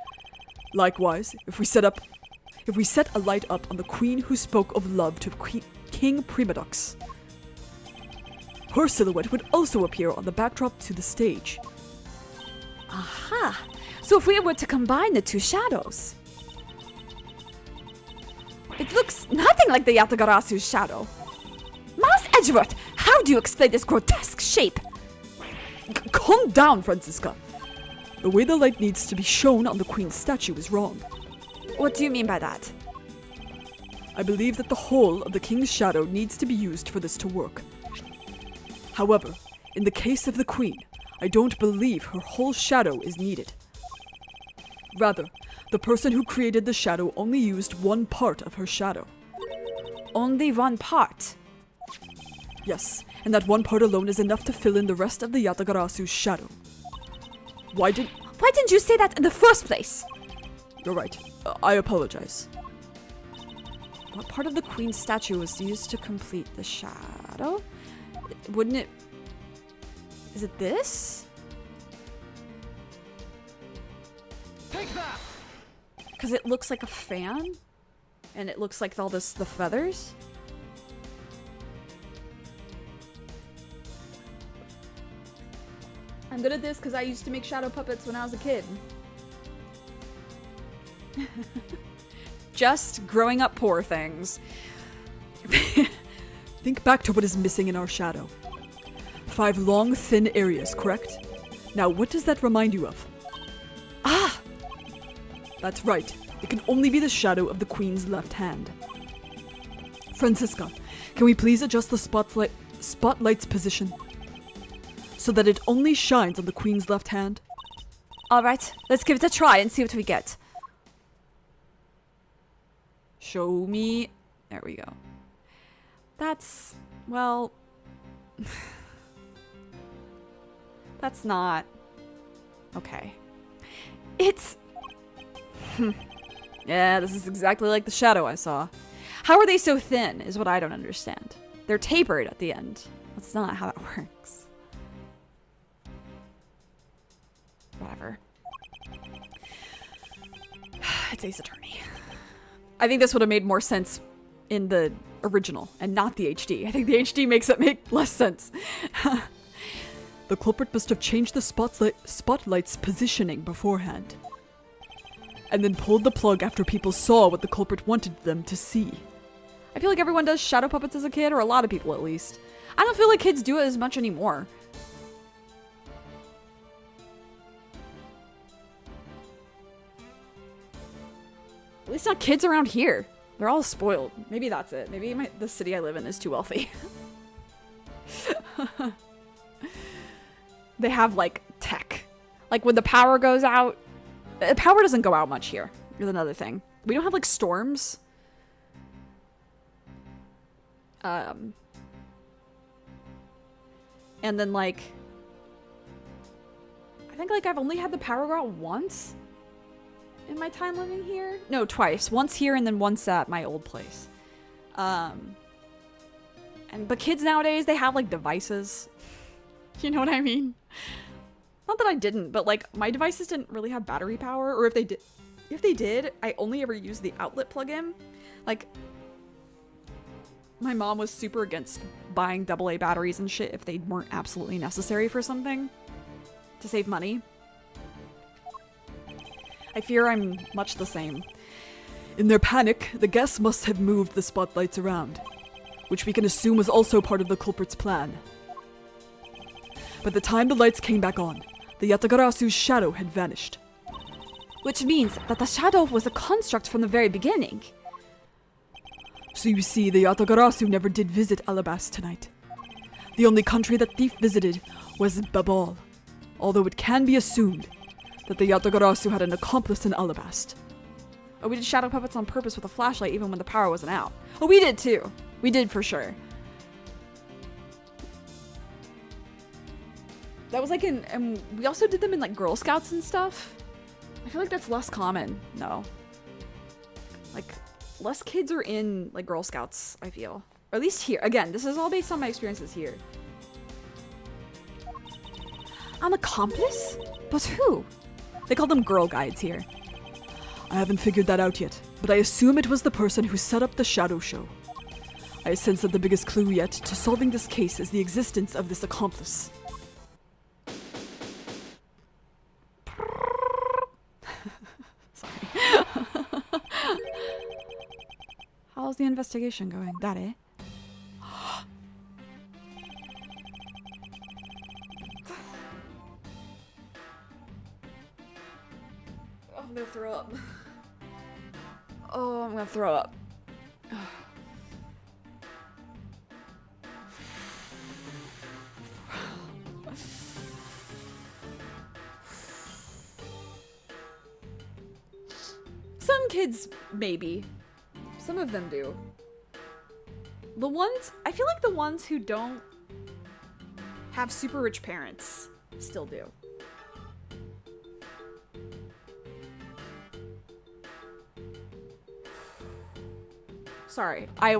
Likewise, if we set a light up on the queen who spoke of love to King Primadux, her silhouette would also appear on the backdrop to the stage. Aha! So if we were to combine the two shadows, it looks nothing like the Yatagarasu's shadow. Miles Edgeworth, how do you explain this grotesque shape? Calm down, Francisca. The way the light needs to be shown on the queen's statue is wrong. What do you mean by that? I believe that the whole of the king's shadow needs to be used for this to work. However, in the case of the queen, I don't believe her whole shadow is needed. Rather, the person who created the shadow only used one part of her shadow. Only one part? Yes, and that one part alone is enough to fill in the rest of the Yatagarasu's shadow. Why didn't you say that in the first place? You're right. I apologize. What part of the queen's statue was used to complete the shadow? Wouldn't it... Is it this? Take that! Because it looks like a fan? And it looks like all the feathers? I'm good at this because I used to make shadow puppets when I was a kid. Just growing up poor things. Think back to what is missing in our shadow. 5 long, thin areas, correct? Now, what does that remind you of? Ah! That's right. It can only be the shadow of the queen's left hand. Francisca, can we please adjust the spotlight's position so that it only shines on the queen's left hand? Alright, let's give it a try and see what we get. Show me. There we go. That's, well... That's not... Okay. It's... Yeah, this is exactly like the shadow I saw. How are they so thin is what I don't understand. They're tapered at the end. That's not how that works. Whatever. It's Ace Attorney. I think this would have made more sense in the original and not the HD. I think the HD makes it make less sense. The culprit must have changed the spotlight's positioning beforehand, and then pulled the plug after people saw what the culprit wanted them to see. I feel like everyone does shadow puppets as a kid, or a lot of people at least. I don't feel like kids do it as much anymore. At least not kids around here. They're all spoiled. Maybe that's it. Maybe the city I live in is too wealthy. They have, like, tech. Like, when the power goes out... The power doesn't go out much here. Is another thing. We don't have, like, storms. And then like I think like I've only had the power go out once in my time living here. No, twice. Once here and then once at my old place. But kids nowadays, they have like devices. You know what I mean? Not that I didn't, but like my devices didn't really have battery power, or if they did, I only ever used the outlet plug-in. Like my mom was super against buying AA batteries and shit if they weren't absolutely necessary for something to save money. I fear I'm much the same. In their panic, the guests must have moved the spotlights around, which we can assume was also part of the culprit's plan. By the time the lights came back on, the Yatagarasu's shadow had vanished. Which means that the shadow was a construct from the very beginning. So you see, the Yatagarasu never did visit Alabast tonight. The only country that thief visited was Babal, although it can be assumed that the Yatagarasu had an accomplice in Alabast. Oh, we did shadow puppets on purpose with a flashlight even when the power wasn't out. Oh, we did too. We did for sure. That was like and we also did them in like Girl Scouts and stuff. I feel like that's less common. No. Like, less kids are in like Girl Scouts, I feel. Or at least here. Again, this is all based on my experiences here. An accomplice? But who? They call them girl guides here. I haven't figured that out yet, but I assume it was the person who set up the shadow show. I sense that the biggest clue yet to solving this case is the existence of this accomplice. Sorry. How's the investigation going? Dare? I'm gonna throw up. Oh, I'm gonna throw up. Some kids, maybe. Some of them do. The ones, I feel like the ones who don't have super rich parents still do. Sorry, Hi!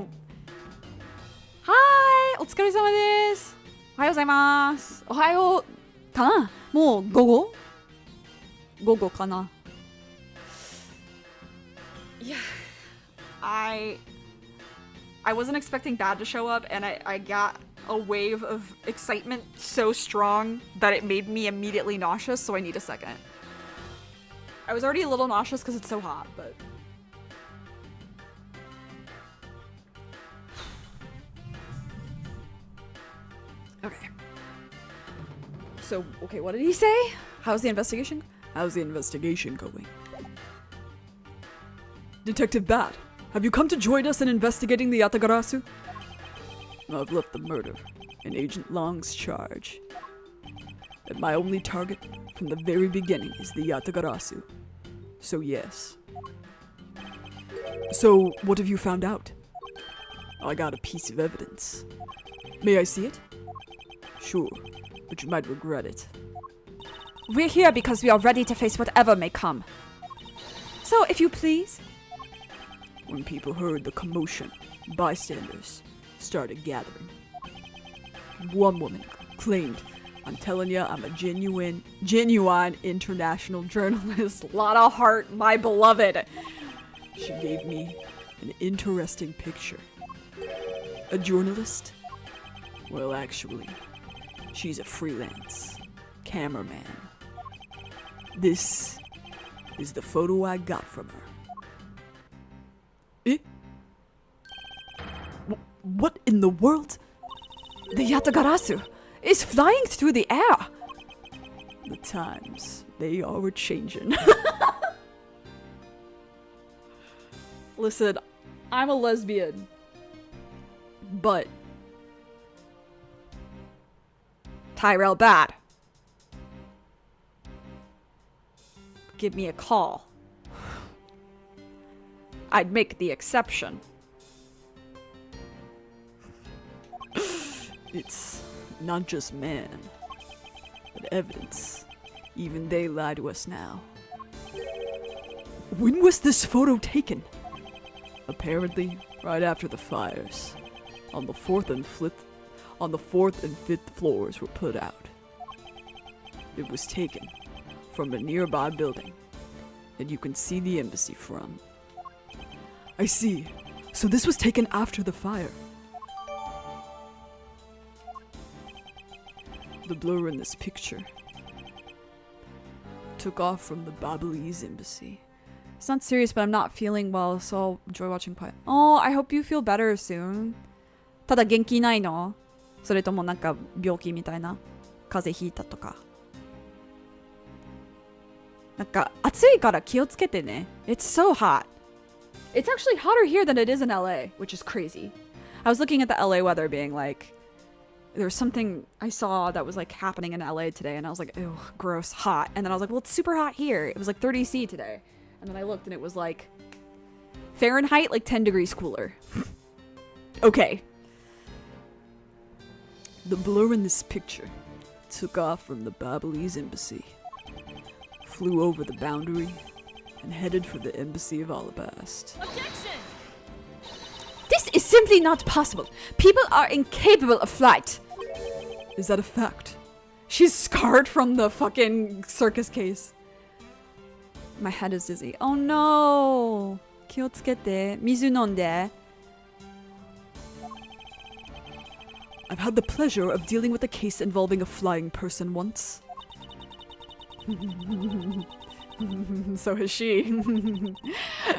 お疲れ様です。おはようございます。おはようかな？もう午後？午後かな？ Yeah, I wasn't expecting Bad to show up, and I got a wave of excitement so strong that it made me immediately nauseous, so I need a second. I was already a little nauseous because it's so hot, but... Okay. So, okay, what did he say? How's the investigation? How's the investigation going? Detective Bat, have you come to join us in investigating the Yatagarasu? I've left the murder in Agent Long's charge. And my only target from the very beginning is the Yatagarasu. So yes. So, what have you found out? I got a piece of evidence. May I see it? Sure, but you might regret it. We're here because we are ready to face whatever may come. So, if you please... When people heard the commotion, bystanders started gathering. One woman claimed, I'm telling ya, I'm a genuine international journalist. Lot of heart, my beloved. She gave me an interesting picture. A journalist? Well, actually, she's a freelance cameraman. This is the photo I got from her. Eh? What in the world? The Yatagarasu is flying through the air. The times, they are changing. Listen, I'm a lesbian. But Tyrell Bad, give me a call. I'd make the exception. It's not just man, but evidence. Even they lie to us now. When was this photo taken? Apparently, right after the fires. On the fourth and fifth floors were put out. It was taken from a nearby building that you can see the embassy from. I see. So this was taken after the fire. The blur in this picture took off from the Babalese embassy. It's not serious, but I'm not feeling well, so I'll enjoy watching Quiet. Oh, I hope you feel better soon. ただ元気ないの？それともなんか病気みたいな？風邪ひいたとか。なんか暑いから気をつけてね。It's so hot. It's actually hotter here than it is in LA, which is crazy. I was looking at the LA weather being like, there was something I saw that was like happening in LA today, and I was like, ew, gross, hot. And then I was like, well, it's super hot here. It was like 30 C today. And then I looked and it was like Fahrenheit, like 10 degrees cooler. Okay. The blur in this picture took off from the Babalese embassy, flew over the boundary, and headed for the embassy of Alabast. Objection! This is simply not possible. People are incapable of flight. Is that a fact? She's scarred from the fucking circus case. My head is dizzy. Oh no! 気をつけて。水飲んで。I've had the pleasure of dealing with a case involving a flying person once. So is she.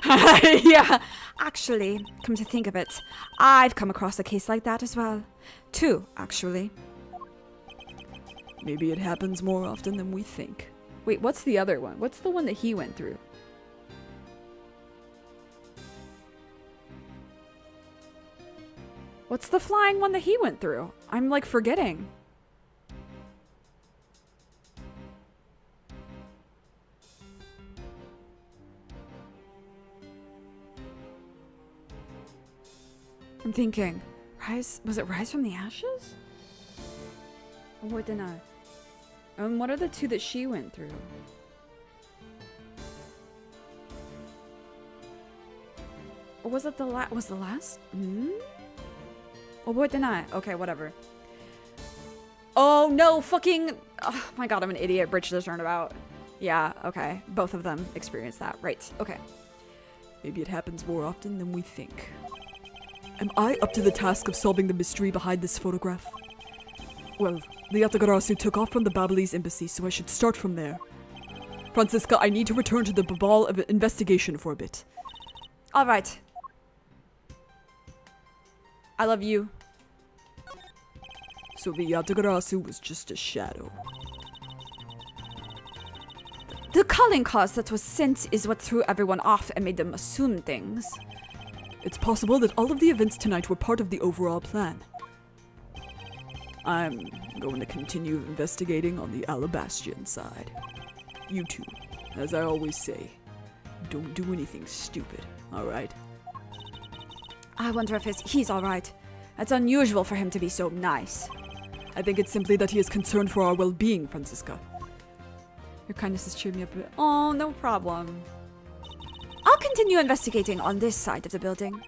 Yeah, actually, come to think of it, I've come across a case like that as well. Two, actually. Maybe it happens more often than we think. Wait, what's the other one? What's the one that he went through? What's the flying one that he went through? I'm like forgetting. I'm thinking, was it Rise from the Ashes? Or what did I? What are the two that she went through? Or was it the last? Oh, what did I? Okay, whatever. Oh no, fucking! Oh my god, I'm an idiot. Bridge to turnabout. Yeah, okay. Both of them experienced that. Right, okay. Maybe it happens more often than we think. Am I up to the task of solving the mystery behind this photograph? Well, the Yatagarasu took off from the Babalese embassy, so I should start from there. Francisca, I need to return to the Babal investigation for a bit. Alright. I love you. So the Yatagarasu was just a shadow. The calling cause that was sent is what threw everyone off and made them assume things. It's possible that all of the events tonight were part of the overall plan. I'm going to continue investigating on the Alabastian side. You two, as I always say, don't do anything stupid, alright? I wonder if he's alright. It's unusual for him to be so nice. I think it's simply that he is concerned for our well-being, Francisca. Your kindness has cheered me up a bit. Oh, no problem. I'll continue investigating on this side of the building.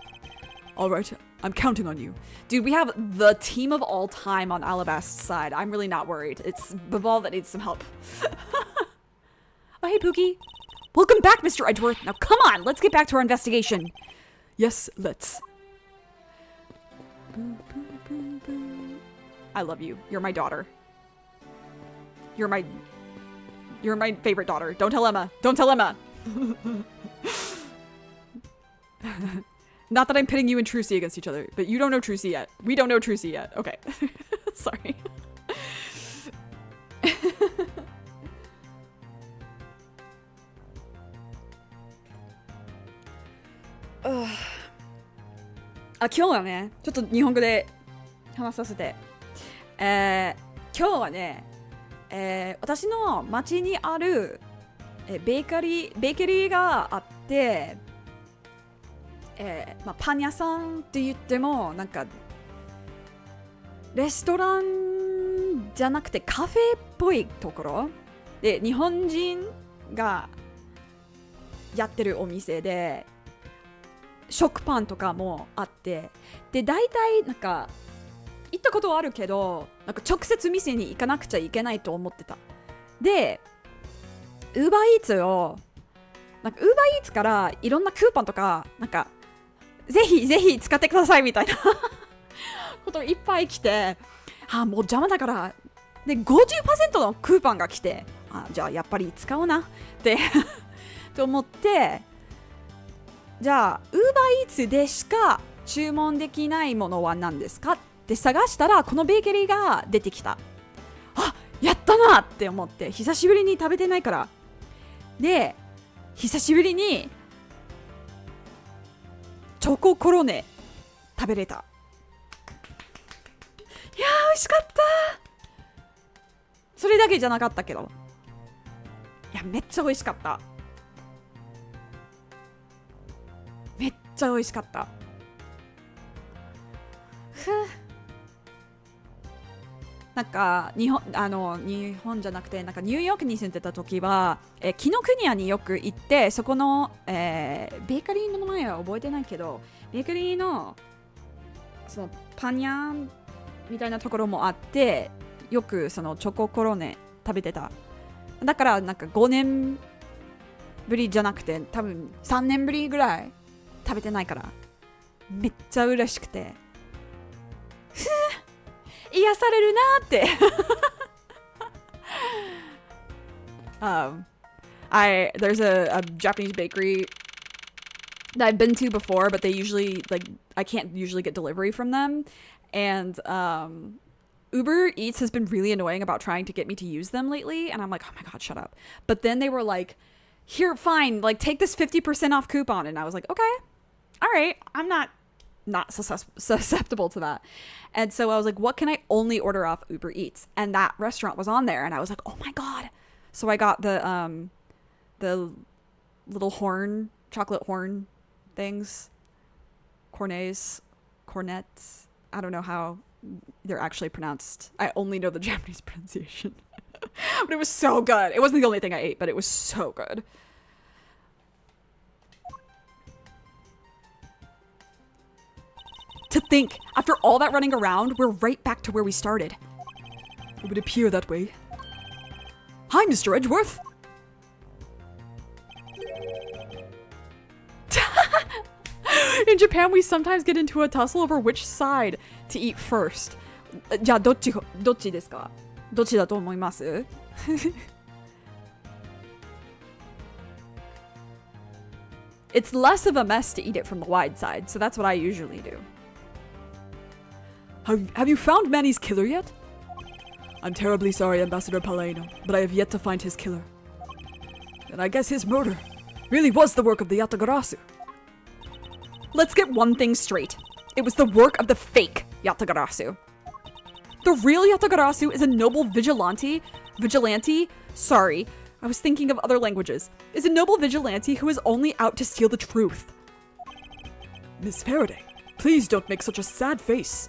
Alright, I'm counting on you. Dude, we have the team of all time on Alabast's side. I'm really not worried. It's Babal that needs some help. Oh, hey, Pookie. Welcome back, Mr. Edgeworth. Now, come on, let's get back to our investigation. Yes, let's. I love you. You're my daughter. You're my favorite daughter. Don't tell Emma. Don't tell Emma. Not that I'm pitting you and Trucy against each other, but you don't know Trucy yet. We don't know Trucy yet. Okay. Sorry.今日はね、ちょっと日本語で話させて。今日はね、私の町にあるベーカリーがあって、パン屋さんって言ってもなんかレストランじゃなくてカフェっぽいところで、日本人がやってるお店で食パンとかもあって、で大体なんか行ったことはあるけど、なんか直接店に行かなくちゃいけないと思ってた。でウーバーイーツをなんかウーバーイーツからいろんなクーポンとかなんかぜひぜひ使ってくださいみたいなこといっぱい来て、もう邪魔だから、で 50% のクーポンが来て、じゃあやっぱり使おうなってと思って、じゃあウーバーイーツでしか注文できないものは何ですかって探したら、このベーカリーが出てきた。やったなって思って、久しぶりに食べてないから。で久しぶりにチョココロネ食べれた。いやー美味しかった。それだけじゃなかったけど、いやめっちゃ美味しかった。めっちゃ美味しかった。なんか日本じゃなくて、なんかニューヨークに住んでた時は、紀ノ国屋によく行って、そこの、ベーカリーの名前は覚えてないけど、ベーカリーのそのパン屋みたいなところもあって、よくそのチョココロネ食べてた。だからなんか5年ぶりじゃなくて、多分3年ぶりぐらい食べてないから、めっちゃ嬉しくて、癒されるなーってthere's a Japanese bakery that I've been to before, but they usually I can't usually get delivery from them, and Uber Eats has been really annoying about trying to get me to use them lately, and I'm like, oh my god, shut up. But then they were like, here, fine, like take this 50% off coupon, and I was like, okay, all right, I'm not susceptible to that. And so I was like, what can I only order off Uber Eats? And that restaurant was on there, and I was like, oh my god. So I got the little chocolate horn things, cornets. I don't know how they're actually pronounced. I only know the Japanese pronunciation. But it was so good. It wasn't the only thing I ate, but it was so good. To think, after all that running around, we're right back to where we started. It would appear that way. Hi, Mr. Edgeworth! In Japan, we sometimes get into a tussle over which side to eat first. じゃあどっちですか？どっちだと思います？It's less of a mess to eat it from the wide side, so that's what I usually do. Have you found Manny's killer yet? I'm terribly sorry, Ambassador Paleno, but I have yet to find his killer. And I guess his murder really was the work of the Yatagarasu. Let's get one thing straight. It was the work of the fake Yatagarasu. The real Yatagarasu is a noble vigilante. Sorry, I was thinking of other languages. Is a noble vigilante who is only out to steal the truth. Miss Faraday, please don't make such a sad face.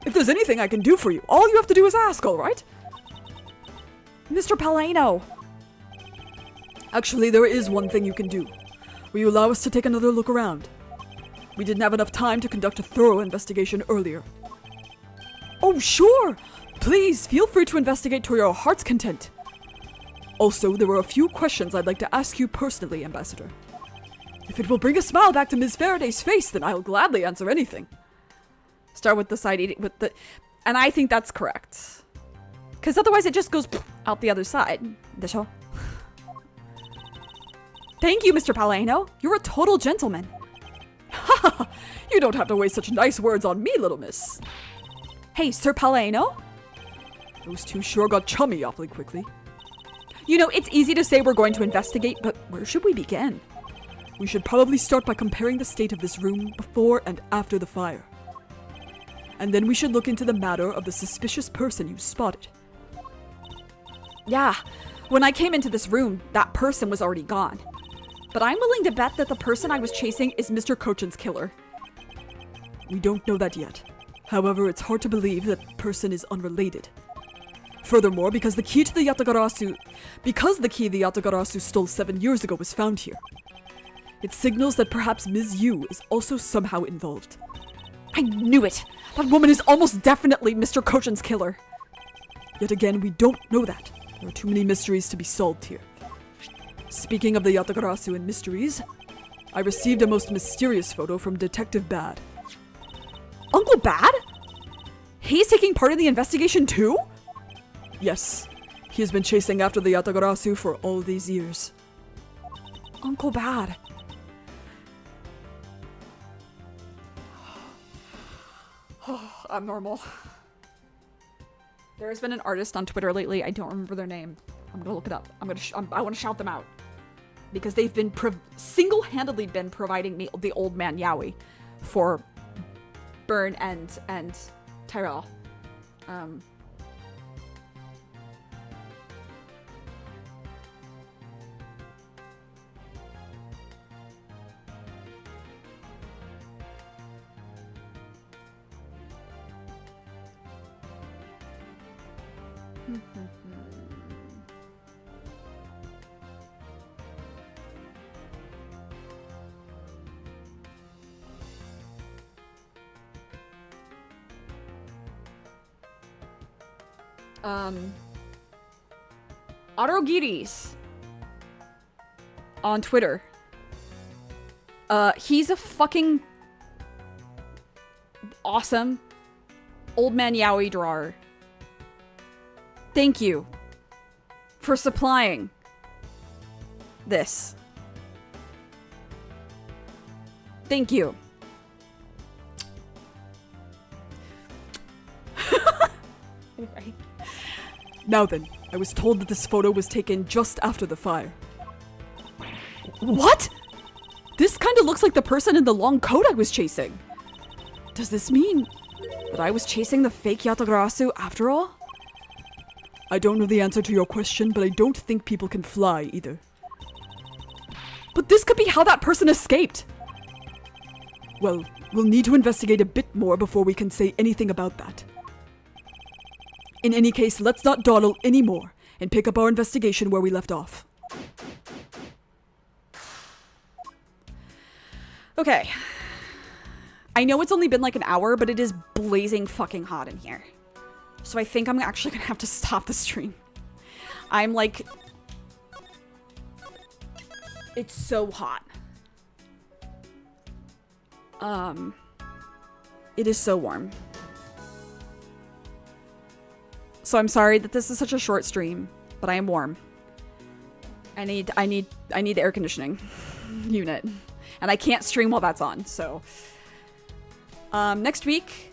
If there's anything I can do for you, all you have to do is ask, all right? Mr. Paleno. Actually, there is one thing you can do. Will you allow us to take another look around? We didn't have enough time to conduct a thorough investigation earlier. Oh, sure. Please, feel free to investigate to your heart's content. Also, there were a few questions I'd like to ask you personally, Ambassador. If it will bring a smile back to Ms. Faraday's face, then I'll gladly answer anything. Start with the side eating with the, and I think that's correct. Because otherwise it just goes out the other side. でしょ? Thank you, Mr. Paleno. You're a total gentleman. You don't have to waste such nice words on me, little miss. Hey, Sir Paleno? Those two sure got chummy awfully quickly. You know, it's easy to say we're going to investigate, but where should we begin? We should probably start by comparing the state of this room before and after the fire. And then we should look into the matter of the suspicious person you spotted. Yeah, when I came into this room, that person was already gone. But I'm willing to bet that the person I was chasing is Mr. Kochin's killer. We don't know that yet. However, it's hard to believe that person is unrelated. Furthermore, because the key to the Yatagarasu stole 7 years ago was found here. It signals that perhaps Ms. Yu is also somehow involved. I knew it! That woman is almost definitely Mr. Kojin's killer. Yet again, we don't know that. There are too many mysteries to be solved here. Speaking of the Yatagarasu and mysteries, I received a most mysterious photo from Detective Bad. Uncle Bad? He's taking part in the investigation too? Yes, he has been chasing after the Yatagarasu for all these years. Uncle Bad. I'm normal. There has been an artist on Twitter lately. I don't remember their name. I'm gonna look it up. I want to shout them out because they've been single-handedly been providing me the old man yaoi for Burn and Tyrell. Arogiris on Twitter. He's a fucking awesome old man yaoi drawer. Thank you for supplying this. Thank you. Anyway. Now then, I was told that this photo was taken just after the fire. What? This kind of looks like the person in the long coat I was chasing. Does this mean that I was chasing the fake Yatagarasu after all? I don't know the answer to your question, but I don't think people can fly either. But this could be how that person escaped. Well, we'll need to investigate a bit more before we can say anything about that. In any case, let's not dawdle anymore and pick up our investigation where we left off. Okay. I know it's only been like an hour, but it is blazing fucking hot in here. So I think I'm actually gonna have to stop the stream. I'm like... It's so hot. It is so warm. So I'm sorry that this is such a short stream, but I am warm. I need the air conditioning unit. And I can't stream while that's on, so... next week,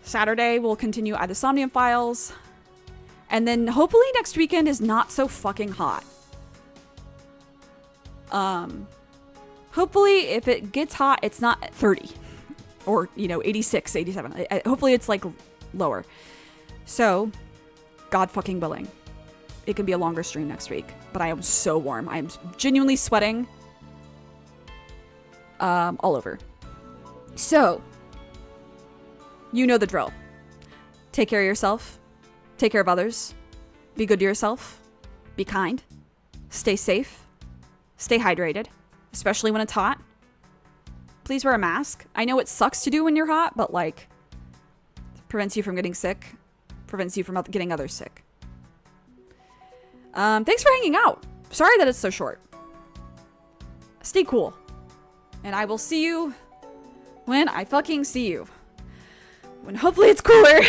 Saturday, we'll continue at the Somnium Files. And then hopefully next weekend is not so fucking hot. Hopefully if it gets hot, it's not 30. Or, 86, 87. Hopefully it's like lower. So, God fucking willing, it can be a longer stream next week. But I am so warm. I am genuinely sweating. All over. So, you know the drill. Take care of yourself. Take care of others. Be good to yourself. Be kind. Stay safe. Stay hydrated. Especially when it's hot. Please wear a mask. I know it sucks to do when you're hot, but like, prevents you from getting sick. Prevents you from getting others sick. Thanks for hanging out. Sorry that it's so short. Stay cool. And I will see you when I fucking see you. When hopefully it's cooler.